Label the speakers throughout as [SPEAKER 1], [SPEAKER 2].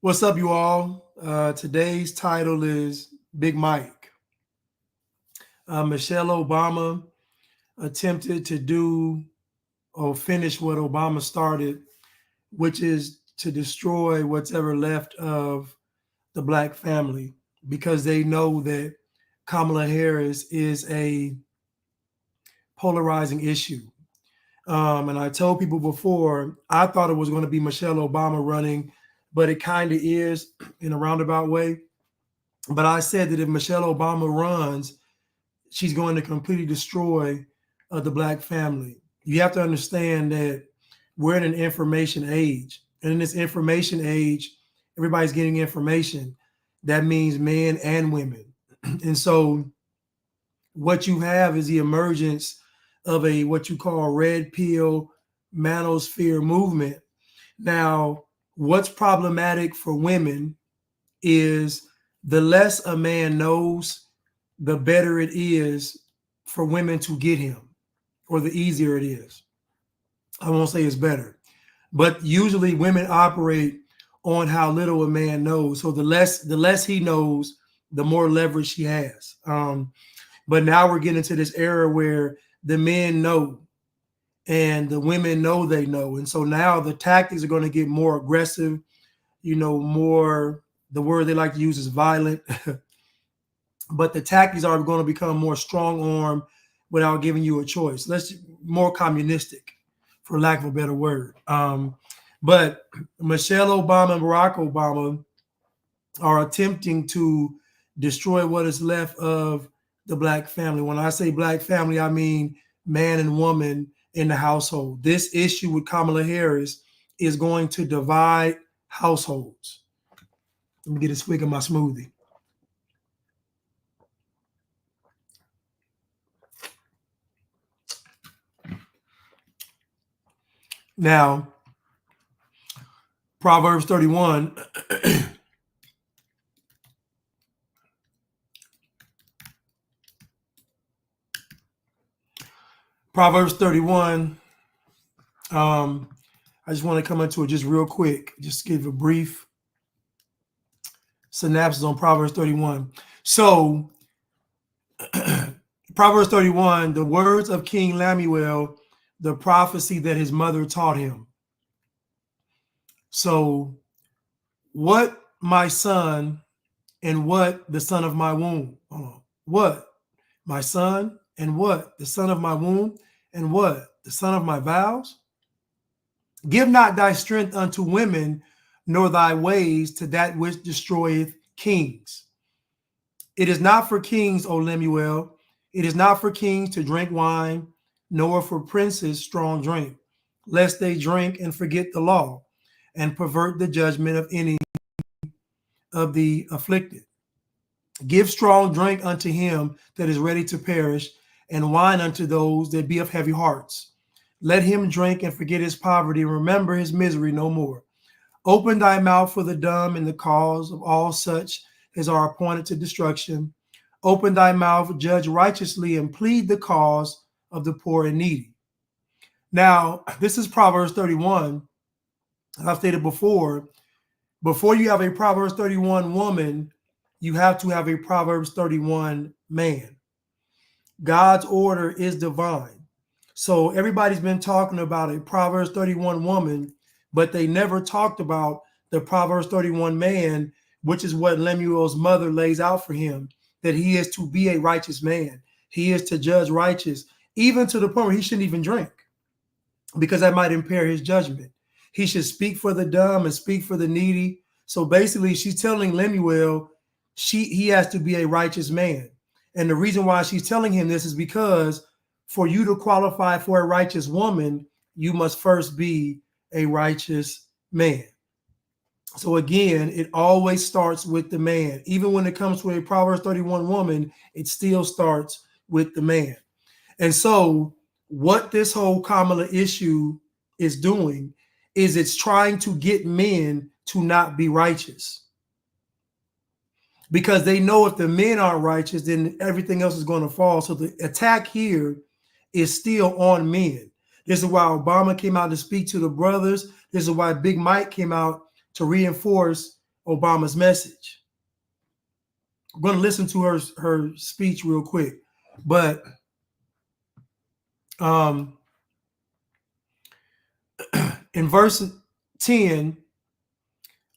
[SPEAKER 1] What's up, you all? Today's title is Big Mike. Michelle Obama attempted to do or finish what Obama started, which is to destroy what's ever left of the black family because they know that Kamala Harris is a polarizing issue. And I told people before, I thought it was going to be Michelle Obama running, but it kind of is in a roundabout way. But I said that if Michelle Obama runs, she's going to completely destroy the black family. You have to understand that we're in an information age. And in this information age, everybody's getting information. That means men and women. And so what you have is the emergence of a what you call red pill manosphere movement. Now, what's problematic for women is the less a man knows, the better it is for women to get him, or the easier it is. I won't say it's better, but usually women operate on how little a man knows. So the less he knows, the more leverage he has. But now we're getting to this era where the men know and the women know they know. And so now the tactics are going to get more aggressive, more, the word they like to use is violent. But the tactics are going to become more strong arm without giving you a choice. Let's more communistic, for lack of a better word. But Michelle Obama and Barack Obama are attempting to destroy what is left of the black family. When I say black family, I mean man and woman in the household. This issue with Kamala Harris is going to divide households. Let me get a swig of my smoothie. Now, Proverbs 31. Proverbs 31. I just want to come into it just real quick, just give a brief synopsis on Proverbs 31. So, Proverbs 31, the words of King Lemuel, the prophecy that his mother taught him. So, what my son and what the son of my womb? What my son and what the son of my womb and what the son of my vows? Give not thy strength unto women, nor thy ways to that which destroyeth kings. It is not for kings, O Lemuel, it is not for kings to drink wine, nor for princes strong drink, lest they drink and forget the law, and pervert the judgment of any of the afflicted. Give strong drink unto him that is ready to perish, and wine unto those that be of heavy hearts. Let him drink and forget his poverty, and remember his misery no more. Open thy mouth for the dumb and the cause of all such as are appointed to destruction. Open thy mouth, judge righteously, and plead the cause of the poor and needy. Now, this is Proverbs 31. I've stated before you have a Proverbs 31 woman, you have to have a Proverbs 31 man. God's order is divine. So everybody's been talking about a Proverbs 31 woman, but they never talked about the Proverbs 31 man, which is what Lemuel's mother lays out for him, that he is to be a righteous man. He is to judge righteous, even to the point where he shouldn't even drink, because that might impair his judgment. He should speak for the dumb and speak for the needy. So basically, she's telling Lemuel he has to be a righteous man. And the reason why she's telling him this is because for you to qualify for a righteous woman, you must first be a righteous man. So again, it always starts with the man. Even when it comes to a Proverbs 31 woman, it still starts with the man. And so what this whole Kamala issue is doing is it's trying to get men to not be righteous. Because they know if the men aren't righteous, then everything else is going to fall. So the attack here is still on men. This is why Obama came out to speak to the brothers. This is why Big Mike came out to reinforce Obama's message. I'm going to listen to her speech real quick, but in verse 10,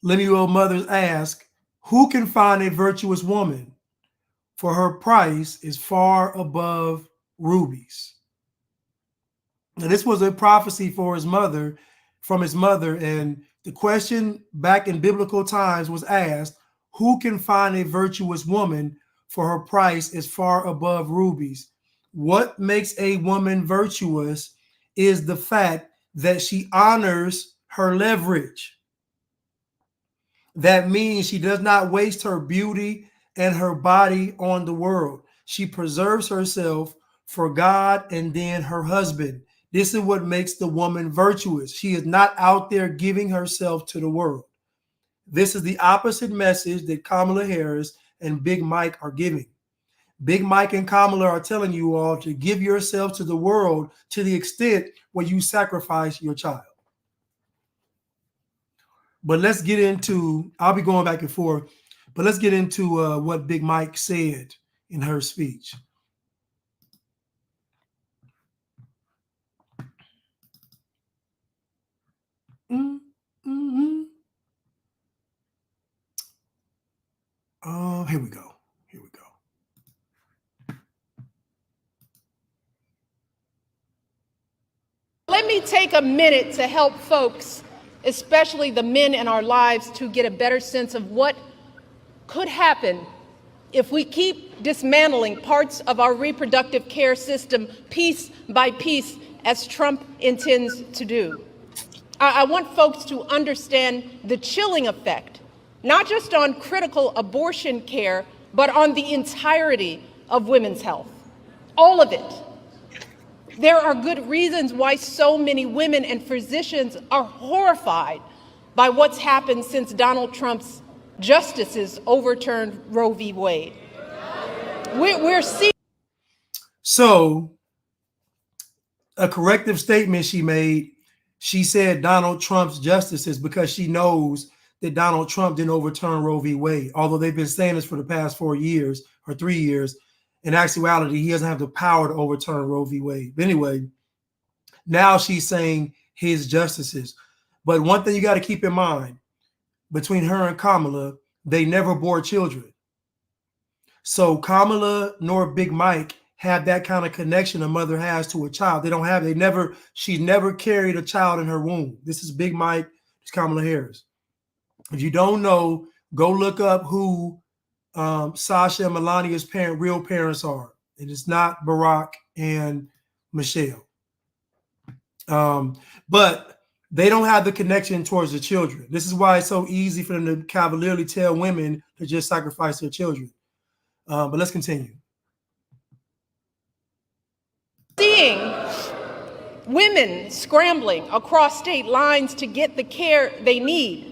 [SPEAKER 1] Lemuel mothers ask, "Who can find a virtuous woman? For her price is far above rubies." Now, this was a prophecy for his mother, from his mother, and the question back in biblical times was asked, "Who can find a virtuous woman? For her price is far above rubies." What makes a woman virtuous is the fact that she honors her leverage. That means she does not waste her beauty and her body on the world. She preserves herself for God and then her husband. This is what makes the woman virtuous. She is not out there giving herself to the world. This is the opposite message that Kamala Harris and Big Mike are giving. Big Mike and Kamala are telling you all to give yourself to the world to the extent where you sacrifice your child. But let's get into, I'll be going back and forth, but let's get into what Big Mike said in her speech. Here we go. Here we go.
[SPEAKER 2] Let me take a minute to help folks, especially the men in our lives, to get a better sense of what could happen if we keep dismantling parts of our reproductive care system piece by piece, as Trump intends to do. I want folks to understand the chilling effect, not just on critical abortion care, but on the entirety of women's health, all of it. There are good reasons why so many women and physicians are horrified by what's happened since Donald Trump's justices overturned Roe v. Wade. We're seeing.
[SPEAKER 1] So, a corrective statement she made, she said Donald Trump's justices, because she knows that Donald Trump didn't overturn Roe v. Wade, although they've been saying this for the past 4 years or 3 years. In actuality, he doesn't have the power to overturn Roe v. Wade. But anyway, now she's saying his justices. But one thing you got to keep in mind, between her and Kamala, they never bore children. So Kamala nor Big Mike have that kind of connection a mother has to a child. They don't have, she's never carried a child in her womb. This is Big Mike, it's Kamala Harris. If you don't know, go look up who Sasha and Melania's real parents are. And it's not Barack and Michelle. But they don't have the connection towards the children. This is why it's so easy for them to cavalierly tell women to just sacrifice their children. But let's continue.
[SPEAKER 2] Seeing women scrambling across state lines to get the care they need.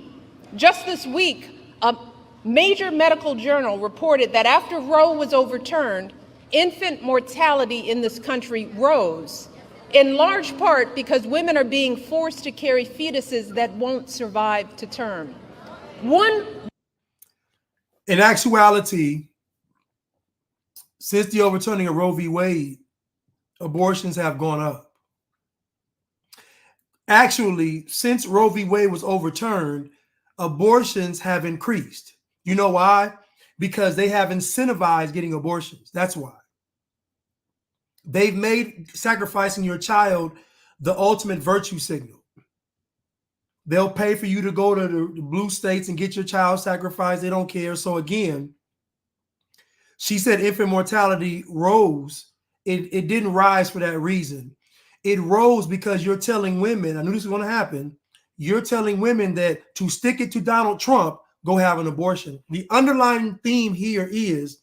[SPEAKER 2] Just this week, a major medical journal reported that after Roe was overturned, infant mortality in this country rose, in large part because women are being forced to carry fetuses that won't survive to term.
[SPEAKER 1] In actuality, since the overturning of Roe v. Wade, abortions have gone up. Actually, since Roe v. Wade was overturned, abortions have increased. You know why? Because they have incentivized getting abortions. That's why. They've made sacrificing your child the ultimate virtue signal. They'll pay for you to go to the blue states and get your child sacrificed. They don't care. So again, she said infant mortality rose. It didn't rise for that reason. It rose because you're telling women, I knew this was going to happen, you're telling women that to stick it to Donald Trump, go have an abortion. The underlying theme here is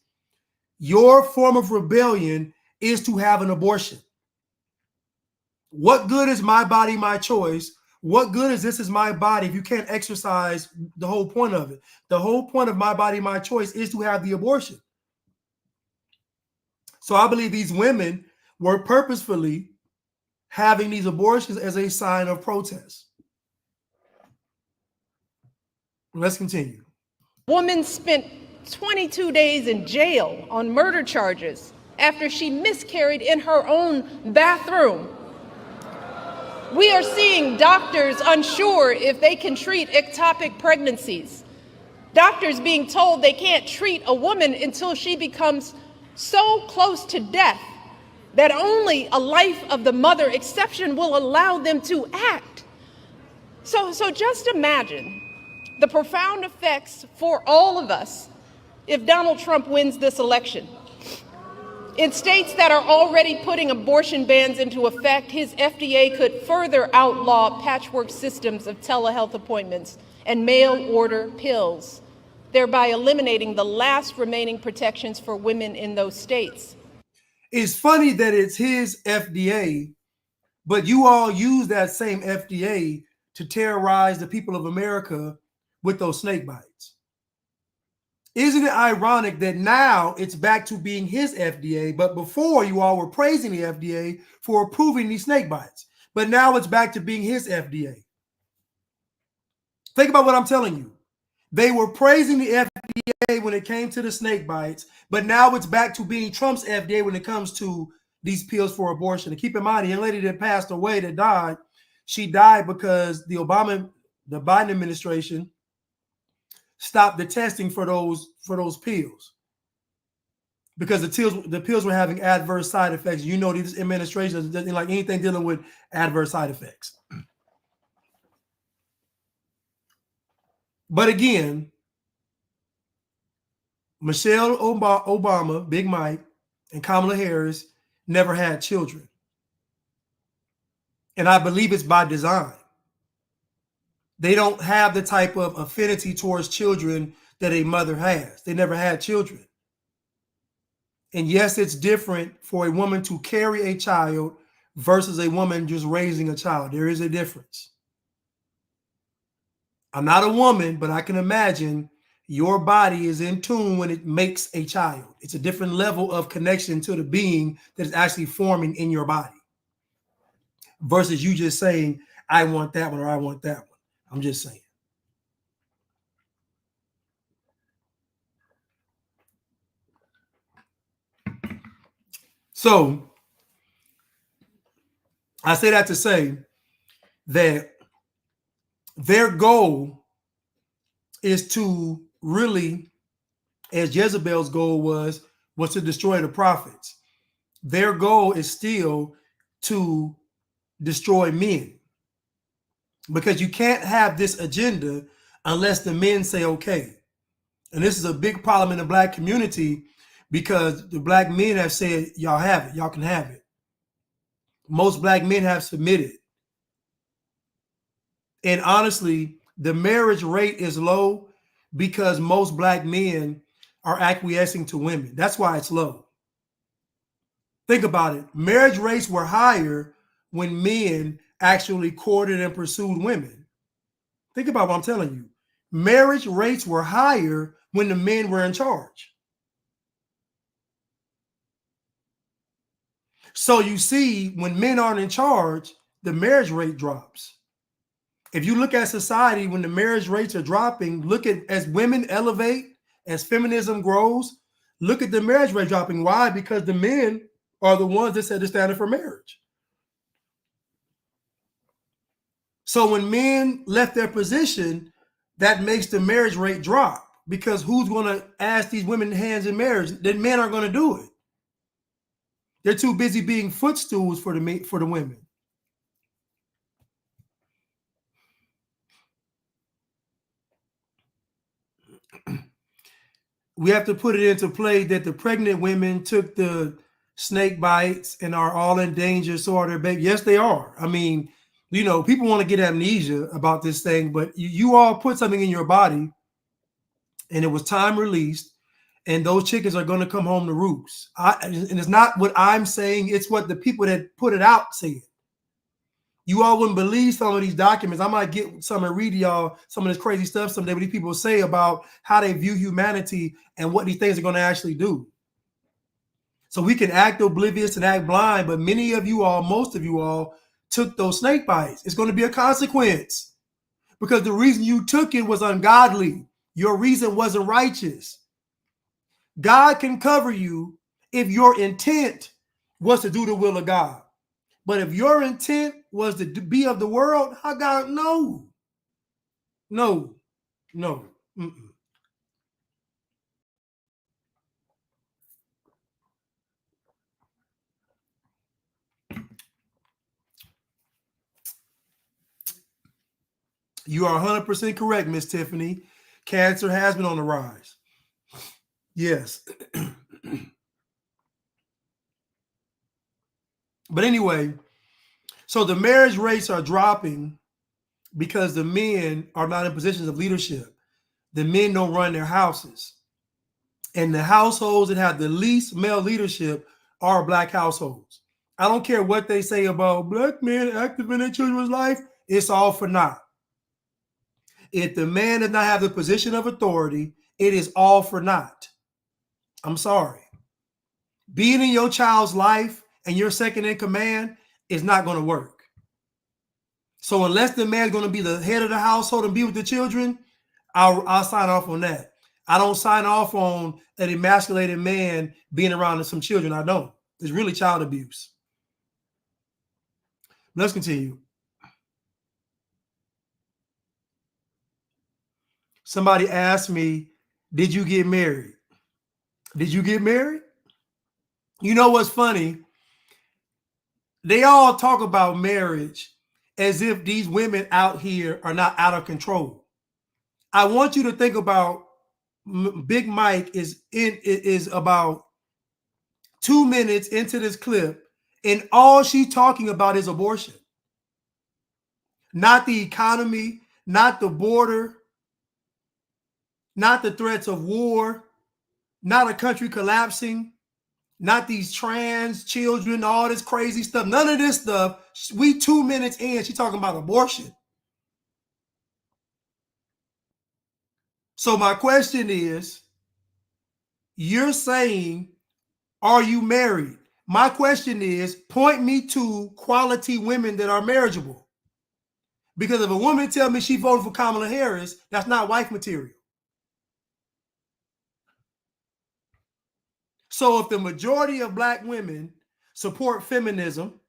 [SPEAKER 1] your form of rebellion is to have an abortion. What good is my body, my choice? What good is this is my body if you can't exercise the whole point of it? The whole point of my body, my choice is to have the abortion. So I believe these women were purposefully having these abortions as a sign of protest. Let's continue.
[SPEAKER 2] Woman spent 22 days in jail on murder charges after she miscarried in her own bathroom. We are seeing doctors unsure if they can treat ectopic pregnancies. Doctors being told they can't treat a woman until she becomes so close to death that only a life of the mother exception will allow them to act. So just imagine the profound effects for all of us if Donald Trump wins this election. In states that are already putting abortion bans into effect, his FDA could further outlaw patchwork systems of telehealth appointments and mail-order pills, thereby eliminating the last remaining protections for women in those states.
[SPEAKER 1] It's funny that it's his FDA, but you all use that same FDA to terrorize the people of America with those snake bites. Isn't it ironic that now it's back to being his FDA, but before you all were praising the FDA for approving these snake bites, but now it's back to being his FDA. Think about what I'm telling you. They were praising the FDA when it came to the snake bites, but now it's back to being Trump's FDA when it comes to these pills for abortion. And keep in mind, the young lady that passed away, that died, she died because the Biden administration stopped the testing for those pills because the pills were having adverse side effects. You know, this administration doesn't like anything dealing with adverse side effects. But again, Michelle Obama, Big Mike, and Kamala Harris never had children. And I believe it's by design. They don't have the type of affinity towards children that a mother has. They never had children. And yes, it's different for a woman to carry a child versus a woman just raising a child. There is a difference. I'm not a woman, but I can imagine your body is in tune when it makes a child. It's a different level of connection to the being that is actually forming in your body versus you just saying, I want that one or I want that one. I'm just saying. So I say that to say that their goal is to really, as Jezebel's goal was to destroy the prophets. Their goal is still to destroy men. Because you can't have this agenda unless the men say okay. And this is a big problem in the black community because the black men have said, y'all have it, y'all can have it. Most black men have submitted. And honestly, the marriage rate is low because most black men are acquiescing to women. That's why it's low. Think about it. Marriage rates were higher when men actually courted and pursued women. Think about what I'm telling you. Marriage rates were higher when the men were in charge. So you see, when men aren't in charge, the marriage rate drops. If you look at society, when the marriage rates are dropping, look at as women elevate, as feminism grows, look at the marriage rate dropping. Why? Because the men are the ones that set the standard for marriage. So when men left their position, that makes the marriage rate drop because who's going to ask these women hands in marriage? The men aren't going to do it. They're too busy being footstools for the women. We have to put it into play that the pregnant women took the snake bites and are all in danger. So are their babies. Yes, they are. I mean, you know, people want to get amnesia about this thing, but you all put something in your body and it was time released and those chickens are going to come home to roost. And it's not what I'm saying. It's what the people that put it out said. You all wouldn't believe some of these documents. I might get some and read y'all some of this crazy stuff someday what these people say about how they view humanity and what these things are going to actually do. So we can act oblivious and act blind, but many of you all, most of you all, took those snake bites. It's going to be a consequence because the reason you took it was ungodly. Your reason wasn't righteous. God can cover you if your intent was to do the will of God. But if your intent was to be of the world, how God, no. No. Mm-mm. You are 100% correct, Miss Tiffany. Cancer has been on the rise. Yes. But anyway, so the marriage rates are dropping because the men are not in positions of leadership. The men don't run their houses. And the households that have the least male leadership are black households. I don't care what they say about black men active in their children's life. It's all for naught. If the man does not have the position of authority, it is all for naught. I'm sorry. Being in your child's life and you're second in command is not going to work. So unless the man's going to be the head of the household and be with the children, I'll sign off on that. I don't sign off on an emasculated man being around some children. I don't. It's really child abuse. Let's continue. Somebody asked me, did you get married? Did you get married? You know what's funny? They all talk about marriage as if these women out here are not out of control. I want you to think about Big Mike is about 2 minutes into this clip, and all she's talking about is abortion. Not the economy, not the border, not the threats of war, not a country collapsing, not these trans children, all this crazy stuff. None of this stuff. We 2 minutes in, she's talking about abortion. So my question is, you're saying, are you married? My question is, point me to quality women that are marriageable. Because if a woman tells me she voted for Kamala Harris, that's not wife material. So if the majority of black women support feminism,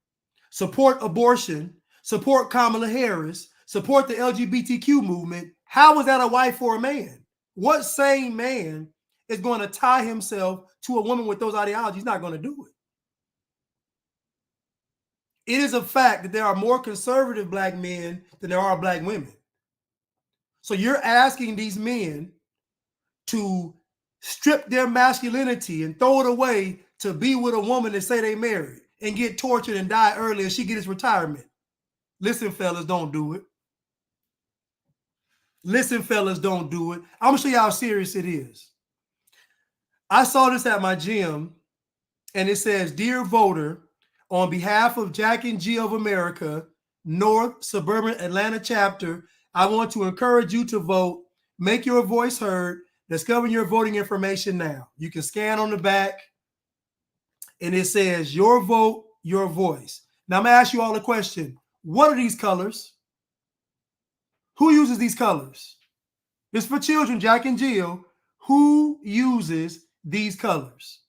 [SPEAKER 1] support abortion, support Kamala Harris, support the LGBTQ movement, how is that a wife for a man? What sane man is going to tie himself to a woman with those ideologies? He's not going to do it. It is a fact that there are more conservative black men than there are black women. So you're asking these men to strip their masculinity and throw it away to be with a woman that say they married and get tortured and die early and she gets retirement. Listen, fellas, don't do it. Listen, fellas, don't do it. I'm going to show you how serious it is. I saw this at my gym, and it says, "Dear voter, on behalf of Jack and Jill of America, North Suburban Atlanta chapter, I want to encourage you to vote. Make your voice heard. Discover your voting information now." You can scan on the back, and it says, "Your vote, your voice." Now, I'm going to ask you all a question. What are these colors? Who uses these colors? It's for children, Jack and Jill. Who uses these colors?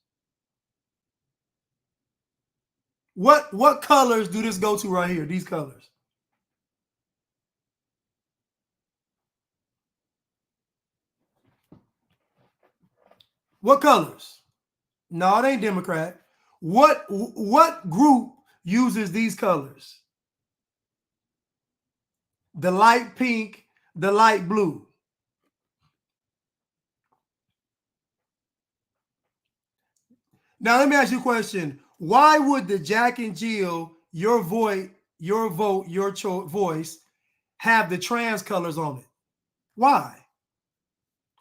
[SPEAKER 1] What colors do this go to right here? These colors. What colors? No, it ain't Democrat. What group uses these colors? The light pink, the light blue. Now let me ask you a question. Why would the Jack and Jill, your vote, your voice, have the trans colors on it? Why?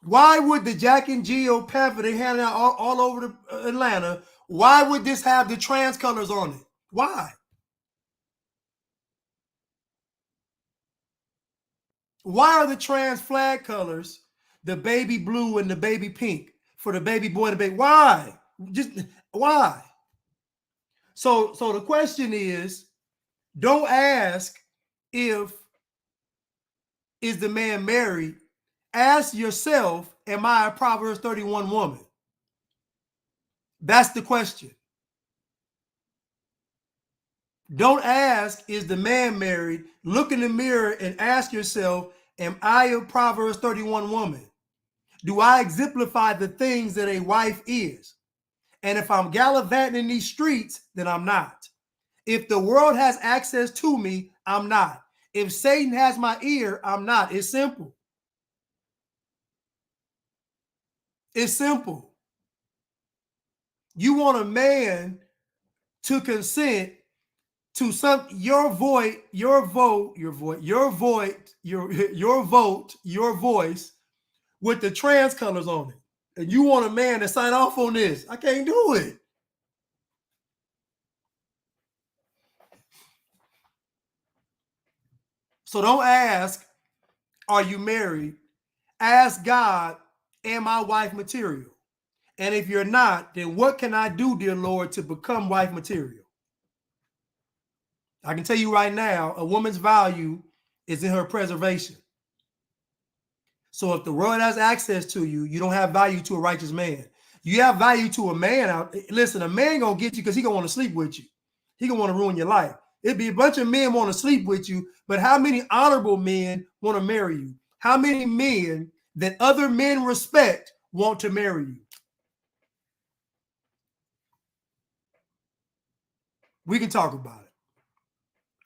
[SPEAKER 1] Why would the Jack and Jill pamphlet they hand out all over Atlanta? Why would this have the trans colors on it? Why? Why are the trans flag colors the baby blue and the baby pink for the baby boy and the baby? Why? Just why? So the question is, don't ask if is the man married. Ask yourself, am I a Proverbs 31 woman? That's the question. Don't ask, is the man married? Look in the mirror and ask yourself, am I a Proverbs 31 woman? Do I exemplify the things that a wife is? And if I'm gallivanting in these streets, then I'm not. If the world has access to me, I'm not. If Satan has my ear, I'm not. It's simple. It's simple. You want a man to consent to your voice with the trans colors on it. And you want a man to sign off on this. I can't do it. So don't ask, are you married? Ask God, am I wife material? And if you're not, then what can I do, dear Lord, to become wife material? I can tell you right now, a woman's value is in her preservation. So if the world has access to you, you don't have value to a righteous man. You have value to a man out. Listen, a man gonna get you because he gonna want to sleep with you. He gonna want to ruin your life. It'd be a bunch of men want to sleep with you, but how many honorable men want to marry you? How many men that other men respect want to marry you? We can talk about it.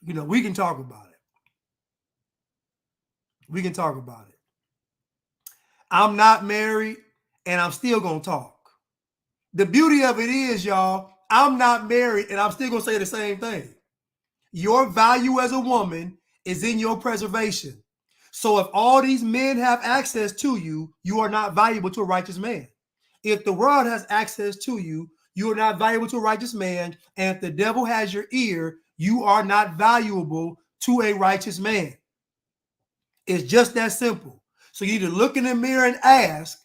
[SPEAKER 1] We can talk about it. We can talk about it. I'm not married, and I'm still gonna talk. The beauty of it is, y'all, I'm not married, and I'm still gonna say the same thing. Your value as a woman is in your preservation. So if all these men have access to you, you are not valuable to a righteous man. If the world has access to you, you are not valuable to a righteous man. And if the devil has your ear, you are not valuable to a righteous man. It's just that simple. So you need to look in the mirror and ask,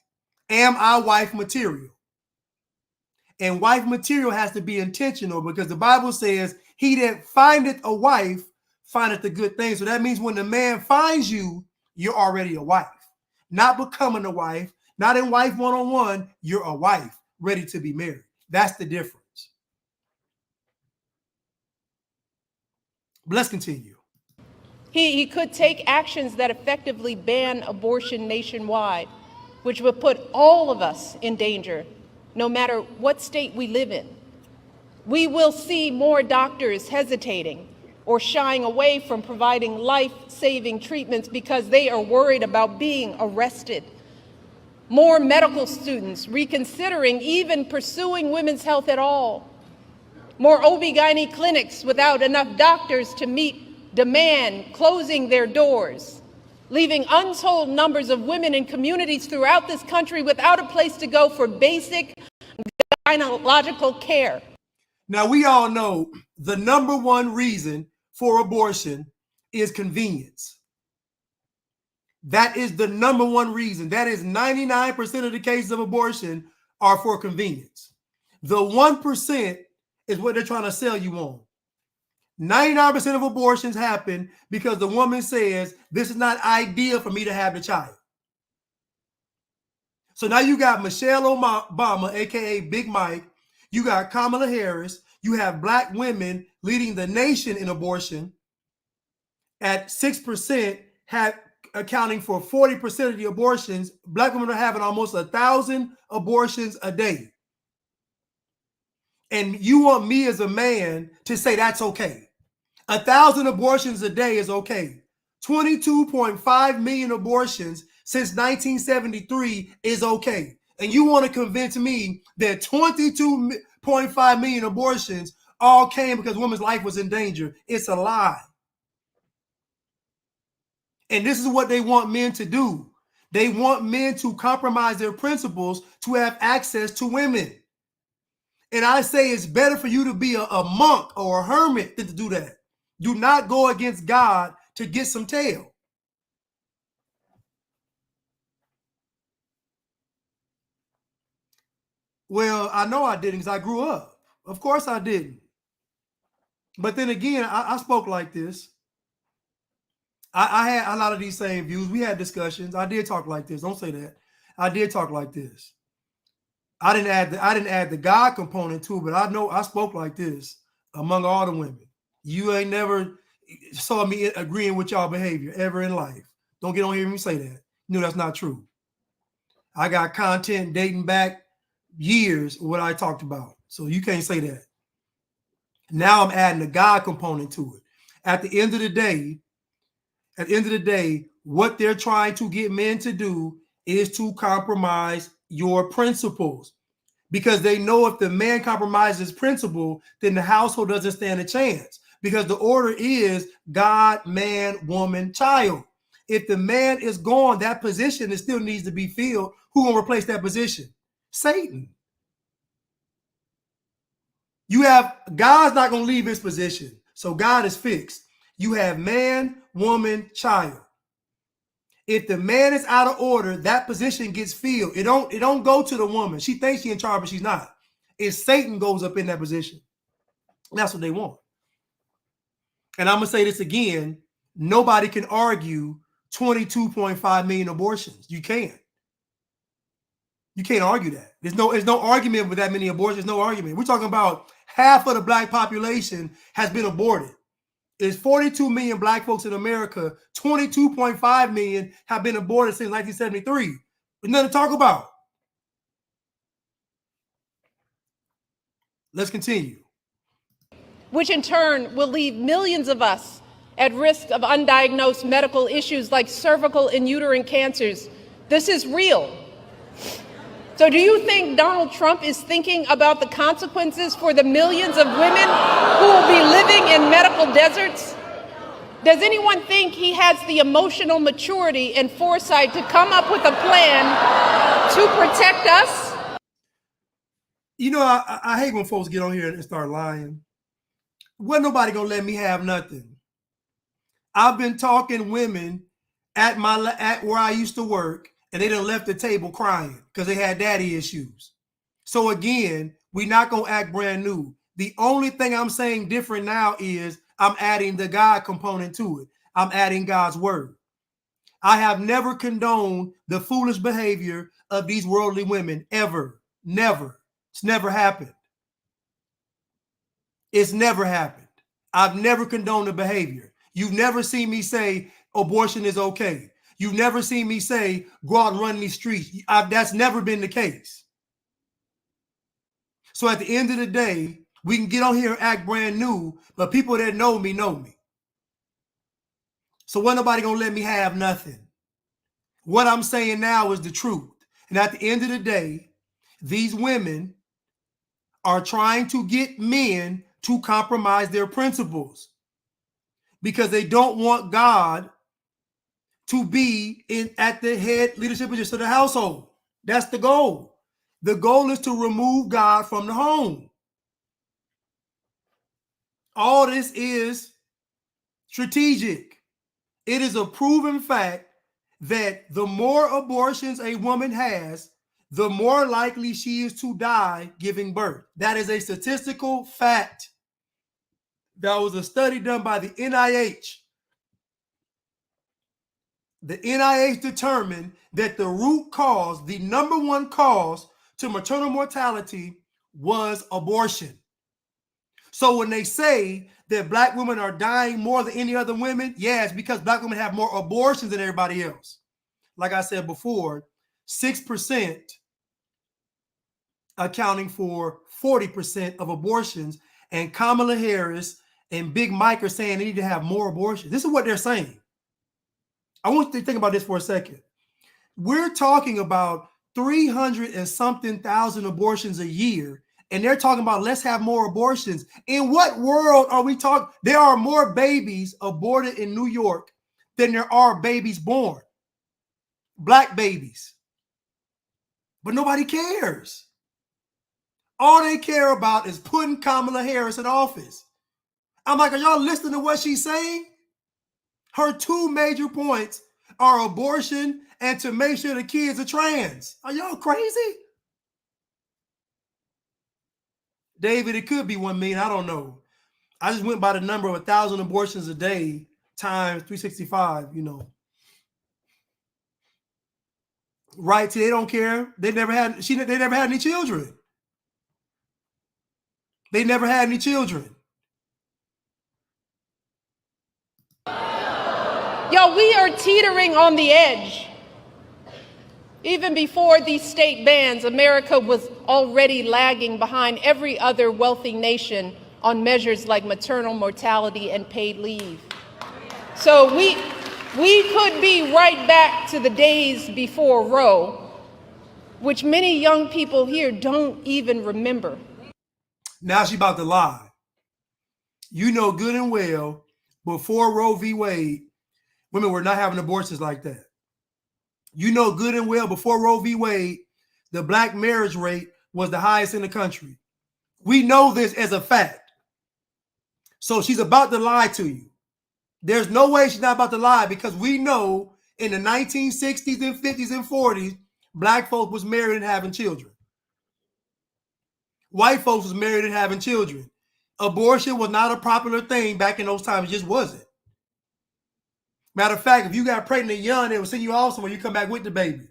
[SPEAKER 1] am I wife material? And wife material has to be intentional because the Bible says, he that findeth a wife findeth a good thing. So that means when the man finds you, you're already a wife. Not becoming a wife, not in wife one-on-one, you're a wife ready to be married. That's the difference. But let's continue.
[SPEAKER 2] He could take actions that effectively ban abortion nationwide, which would put all of us in danger, no matter what state we live in. We will see more doctors hesitating or shying away from providing life-saving treatments because they are worried about being arrested. More medical students reconsidering even pursuing women's health at all. More OB/GYN clinics without enough doctors to meet demand, closing their doors, leaving untold numbers of women in communities throughout this country without a place to go for basic gynecological care.
[SPEAKER 1] Now, we all know the number one reason for abortion is convenience. That is the number one reason. That is 99% of the cases of abortion are for convenience. The 1% is what they're trying to sell you on. 99% of abortions happen because the woman says, this is not ideal for me to have the child. So now you got Michelle Obama, aka Big Mike. You got Kamala Harris. You have black women leading the nation in abortion at 6%, accounting for 40% of the abortions. Black women are having almost 1,000 abortions a day. And you want me as a man to say that's okay. 1,000 abortions a day is okay. 22.5 million abortions since 1973 is okay. And you want to convince me that 22.5 million abortions all came because women's life was in danger. It's a lie. And this is what they want men to do. They want men to compromise their principles to have access to women. And I say it's better for you to be a monk or a hermit than to do that. Do not go against God to get some tail. Well, I know I didn't because I grew up. Of course I didn't. But then again, I spoke like this. I had a lot of these same views. We had discussions. I did talk like this. Don't say that. I did talk like this. I didn't add the God component to it, but I know I spoke like this among all the women. You ain't never saw me agreeing with y'all behavior ever in life. Don't get on here and say that. No, that's not true. I got content dating back years what I talked about. So you can't say that. Now I'm adding the God component to it. At the end of the day, what they're trying to get men to do is to compromise your principles, because they know if the man compromises principle, then the household doesn't stand a chance, because the order is God, man, woman, child. If the man is gone, that position still needs to be filled. Who gonna replace that position? Satan. You have God's not gonna leave his position, so God is fixed. You have man, woman, child. If the man is out of order, that position gets filled. It don't go to the woman. She thinks she's in charge, but she's not. If Satan goes up in that position, that's what they want. And I'm gonna say this again: nobody can argue 22.5 million abortions. You can't. You can't argue that. There's no argument with that many abortions. No argument. We're talking about half of the black population has been aborted. There's 42 million black folks in America. 22.5 million have been aborted since 1973. There's nothing to talk about. Let's continue.
[SPEAKER 2] Which in turn will leave millions of us at risk of undiagnosed medical issues like cervical and uterine cancers. This is real. So do you think Donald Trump is thinking about the consequences for the millions of women who will be living in medical deserts? Does anyone think he has the emotional maturity and foresight to come up with a plan to protect us?
[SPEAKER 1] You know, I hate when folks get on here and start lying. Wasn't nobody gonna let me have nothing. I've been talking women at where I used to work, and they done left the table crying because they had daddy issues. So again, we're not gonna act brand new. The only thing I'm saying different now is I'm adding the God component to it. I'm adding God's word. I have never condoned the foolish behavior of these worldly women ever. Never. It's never happened. It's never happened. I've never condoned the behavior. You've never seen me say abortion is okay. You've never seen me say go out and run these streets. That's never been the case. So at the end of the day, we can get on here and act brand new, but people that know me know me. So wasn't nobody gonna let me have nothing. What I'm saying now is the truth. And at the end of the day, these women are trying to get men to compromise their principles because they don't want God to be at the head leadership position of the household. That's the goal. The goal is to remove God from the home. All this is strategic. It is a proven fact that the more abortions a woman has, the more likely she is to die giving birth. That is a statistical fact. That was a study done by the NIH. The NIH determined that the root cause, the number one cause to maternal mortality was abortion. So when they say that black women are dying more than any other women, yeah, it's because black women have more abortions than everybody else. Like I said before, 6% accounting for 40% of abortions, and Kamala Harris and Big Mike are saying they need to have more abortions. This is what they're saying. I want you to think about this for a second. We're talking about 300 and something thousand abortions a year, and they're talking about let's have more abortions. In what world are we talking? There are more babies aborted in New York than there are babies born, black babies. But nobody cares. All they care about is putting Kamala Harris in office. I'm like, are y'all listening to what she's saying? Her two major points are abortion and to make sure the kids are trans. Are y'all crazy? David, it could be 1 million. I don't know. I just went by the number of 1,000 abortions a day times 365, you know. Right? See, they don't care. They never had any children. They never had any children.
[SPEAKER 2] Yo, we are teetering on the edge. Even before these state bans, America was already lagging behind every other wealthy nation on measures like maternal mortality and paid leave. So we could be right back to the days before Roe, which many young people here don't even remember.
[SPEAKER 1] Now she's about to lie. You know good and well, before Roe v. Wade, women were not having abortions like that. You know good and well, before Roe v. Wade, the black marriage rate was the highest in the country. We know this as a fact. So she's about to lie to you. There's no way she's not about to lie, because we know in the 1960s and 50s and 40s, black folks was married and having children. White folks was married and having children. Abortion was not a popular thing back in those times. It just wasn't. Matter of fact, if you got pregnant young, they would send you off somewhere, you come back with the baby.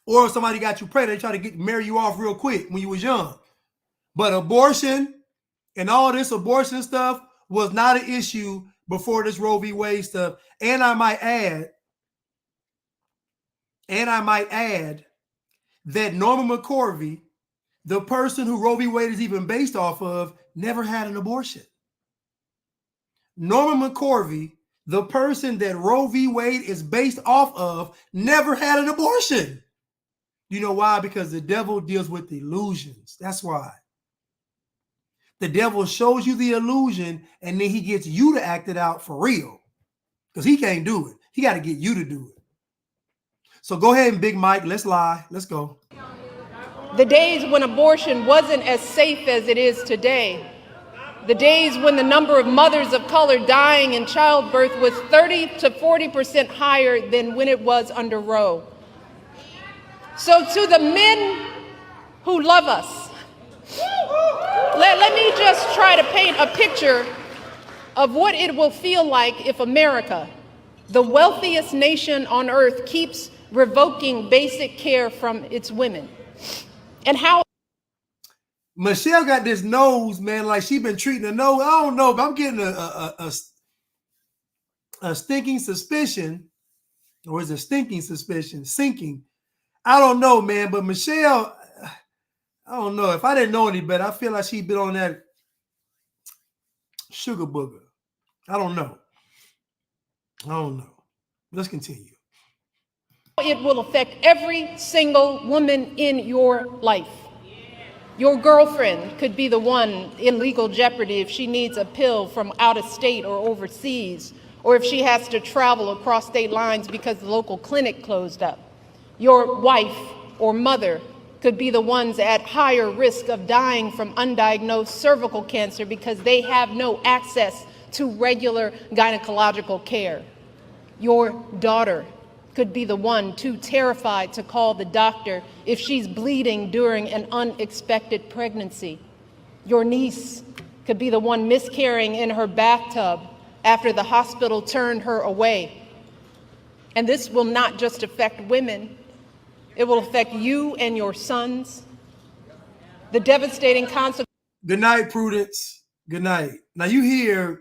[SPEAKER 1] Or if somebody got you pregnant, they try to marry you off real quick when you was young. But abortion and all this abortion stuff was not an issue before this Roe v. Wade stuff. And I might add that Norma McCorvey, the person who Roe v. Wade is even based off of, never had an abortion. Norma McCorvey, the person that Roe v. Wade is based off of, never had an abortion. You know why? Because the devil deals with illusions. That's why. The devil shows you the illusion, and then he gets you to act it out for real. Because he can't do it. He got to get you to do it. So go ahead and Big Mike, let's lie. Let's go.
[SPEAKER 2] The days when abortion wasn't as safe as it is today. The days when the number of mothers of color dying in childbirth was 30 to 40% higher than when it was under Roe. So to the men who love us, let me just try to paint a picture of what it will feel like if America, the wealthiest nation on earth, keeps revoking basic care from its women. And how
[SPEAKER 1] Michelle got this nose, man, like she been treating the nose. I don't know, but I'm getting a stinking suspicion, or is it stinking suspicion? Sinking. I don't know, man, but Michelle, I don't know. If I didn't know any better, I feel like she'd been on that sugar booger. I don't know. Let's continue.
[SPEAKER 2] it will affect every single woman in your life. Your girlfriend could be the one in legal jeopardy if she needs a pill from out of state or overseas, or if she has to travel across state lines because the local clinic closed up. Your wife or mother could be the ones at higher risk of dying from undiagnosed cervical cancer because they have no access to regular gynecological care. Your daughter could be the one too terrified to call the doctor if she's bleeding during an unexpected pregnancy. Your niece could be the one miscarrying in her bathtub after the hospital turned her away. And this will not just affect women, it will affect you and your sons. The devastating consequences.
[SPEAKER 1] Good night, Prudence. Good night. Now you hear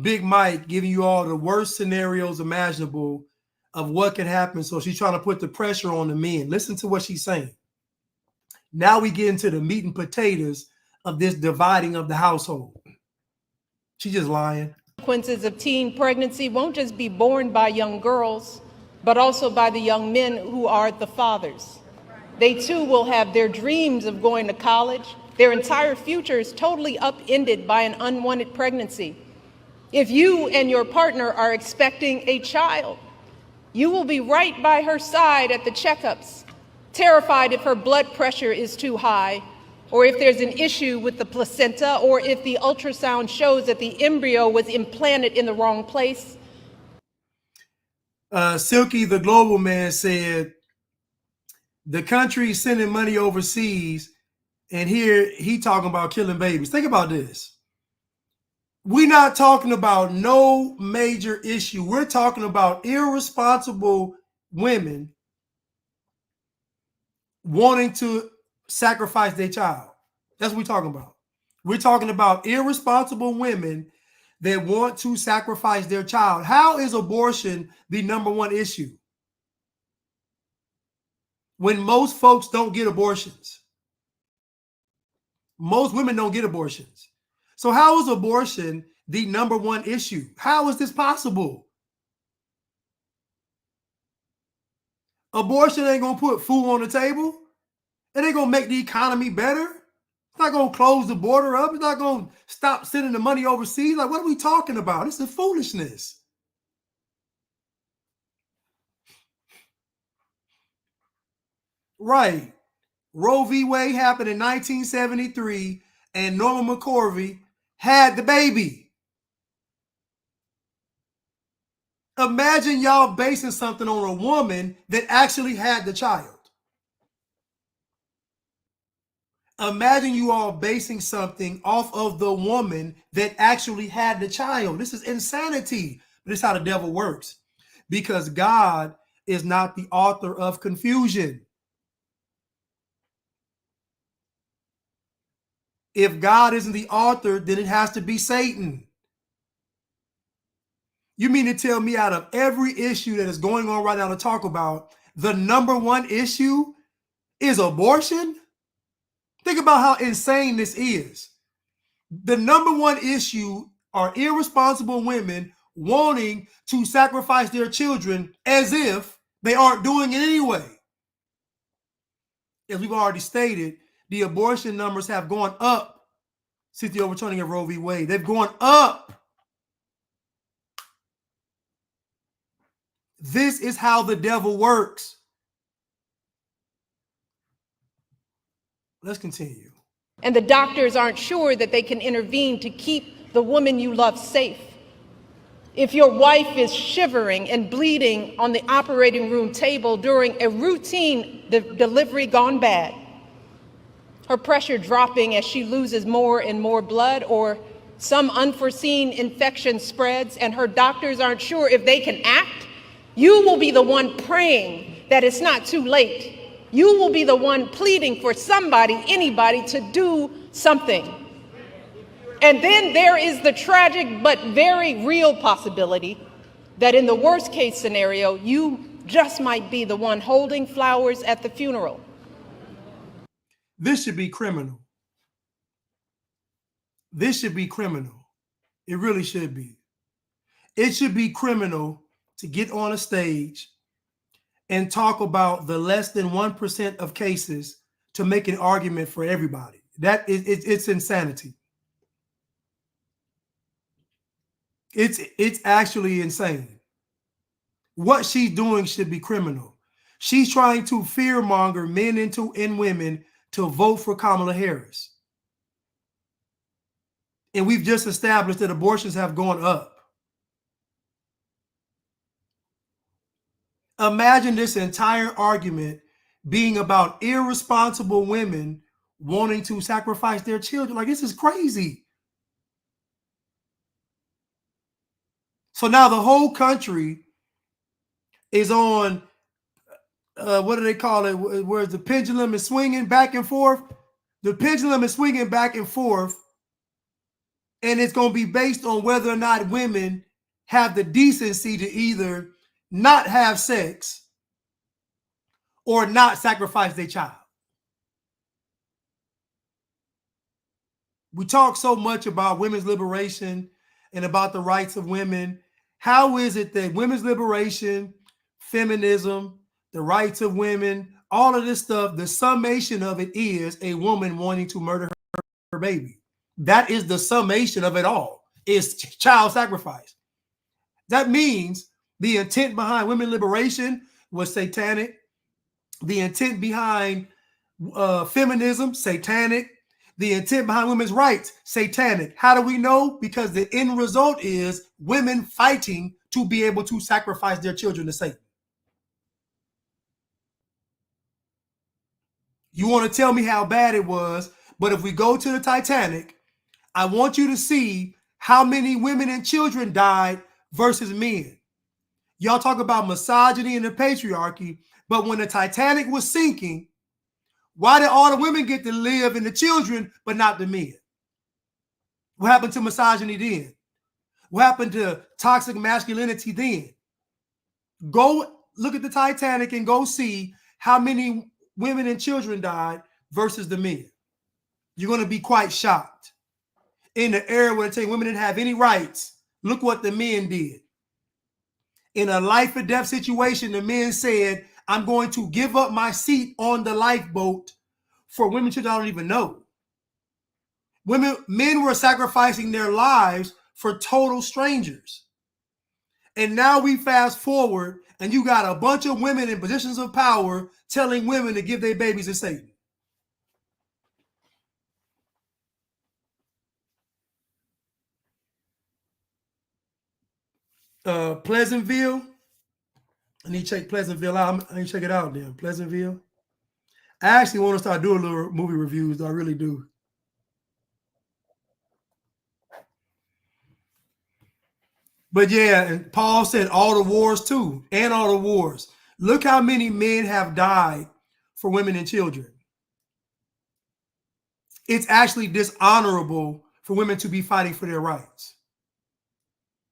[SPEAKER 1] Big Mike giving you all the worst scenarios imaginable of what could happen. So she's trying to put the pressure on the men. Listen to what she's saying. Now we get into the meat and potatoes of this dividing of the household. She's just lying.
[SPEAKER 2] Consequences of teen pregnancy won't just be borne by young girls, but also by the young men who are the fathers. They too will have their dreams of going to college. Their entire future is totally upended by an unwanted pregnancy. If you and your partner are expecting a child, you will be right by her side at the checkups, terrified if her blood pressure is too high, or if there's an issue with the placenta, or if the ultrasound shows that the embryo was implanted in the wrong place.
[SPEAKER 1] Silky, the global man, said the country sending money overseas, and here he talking about killing babies. Think about this. We're not talking about no major issue. We're talking about irresponsible women wanting to sacrifice their child. That's what we're talking about. We're talking about irresponsible women that want to sacrifice their child. How is abortion the number one issue when most folks don't get abortions? Most women don't get abortions. So how is abortion the number one issue? How is this possible? Abortion ain't gonna put food on the table. It ain't gonna make the economy better. It's not gonna close the border up. It's not gonna stop sending the money overseas. Like, what are we talking about? This is foolishness. Right. Roe v. Wade happened in 1973, and Norma McCorvey had the baby. Imagine y'all basing something on a woman that actually had the child. Imagine you all basing something off of the woman that actually had the child. This is insanity. This is how the devil works. Because God is not the author of confusion. If God isn't the author, then it has to be Satan. You mean to tell me out of every issue that is going on right now to talk about, the number one issue is abortion? Think about how insane this is. The number one issue are irresponsible women wanting to sacrifice their children as if they aren't doing it anyway. As we've already stated, the abortion numbers have gone up since the overturning of Roe v. Wade. They've gone up. This is how the devil works. Let's continue.
[SPEAKER 2] And the doctors aren't sure that they can intervene to keep the woman you love safe. If your wife is shivering and bleeding on the operating room table during a routine delivery gone bad, her pressure dropping as she loses more and more blood, or some unforeseen infection spreads and her doctors aren't sure if they can act, you will be the one praying that it's not too late. You will be the one pleading for somebody, anybody, to do something. And then there is the tragic but very real possibility that in the worst case scenario, you just might be the one holding flowers at the funeral.
[SPEAKER 1] This should be criminal. This should be criminal. It really should be. It should be criminal to get on a stage and talk about the less than 1% of cases to make an argument for everybody. That is, it's insanity. It's actually insane. What she's doing should be criminal. She's trying to fearmonger men and women to vote for Kamala Harris. And we've just established that abortions have gone up. Imagine this entire argument being about irresponsible women wanting to sacrifice their children. Like, this is crazy. So now the whole country is on, what do they call it? Where the pendulum is swinging back and forth. The pendulum is swinging back and forth. And it's going to be based on whether or not women have the decency to either not have sex or not sacrifice their child. We talk so much about women's liberation and about the rights of women. How is it that women's liberation, feminism, the rights of women, all of this stuff, the summation of it is a woman wanting to murder her baby? That is the summation of it all, is child sacrifice. That means the intent behind women's liberation was satanic. The intent behind feminism, satanic. The intent behind women's rights, satanic. How do we know? Because the end result is women fighting to be able to sacrifice their children to Satan. You want to tell me how bad it was, but if we go to the Titanic, I want you to see how many women and children died versus men. Y'all talk about misogyny and the patriarchy, but when the Titanic was sinking, why did all the women get to live and the children, but not the men? What happened to misogyny then? What happened to toxic masculinity then? Go look at the Titanic and go see how many women and children died versus the men. You're going to be quite shocked. In the era where they tell you women didn't have any rights, look what the men did. In a life or death situation, the men said, I'm going to give up my seat on the lifeboat for women that I don't even know. Men were sacrificing their lives for total strangers. And now we fast forward and you got a bunch of women in positions of power telling women to give their babies to Satan. Pleasantville. I need to check Pleasantville out. I need to check it out then. Pleasantville. I actually want to start doing little movie reviews. I really do. But yeah, and Paul said all the wars too, and all the wars. Look how many men have died for women and children. It's actually dishonorable for women to be fighting for their rights.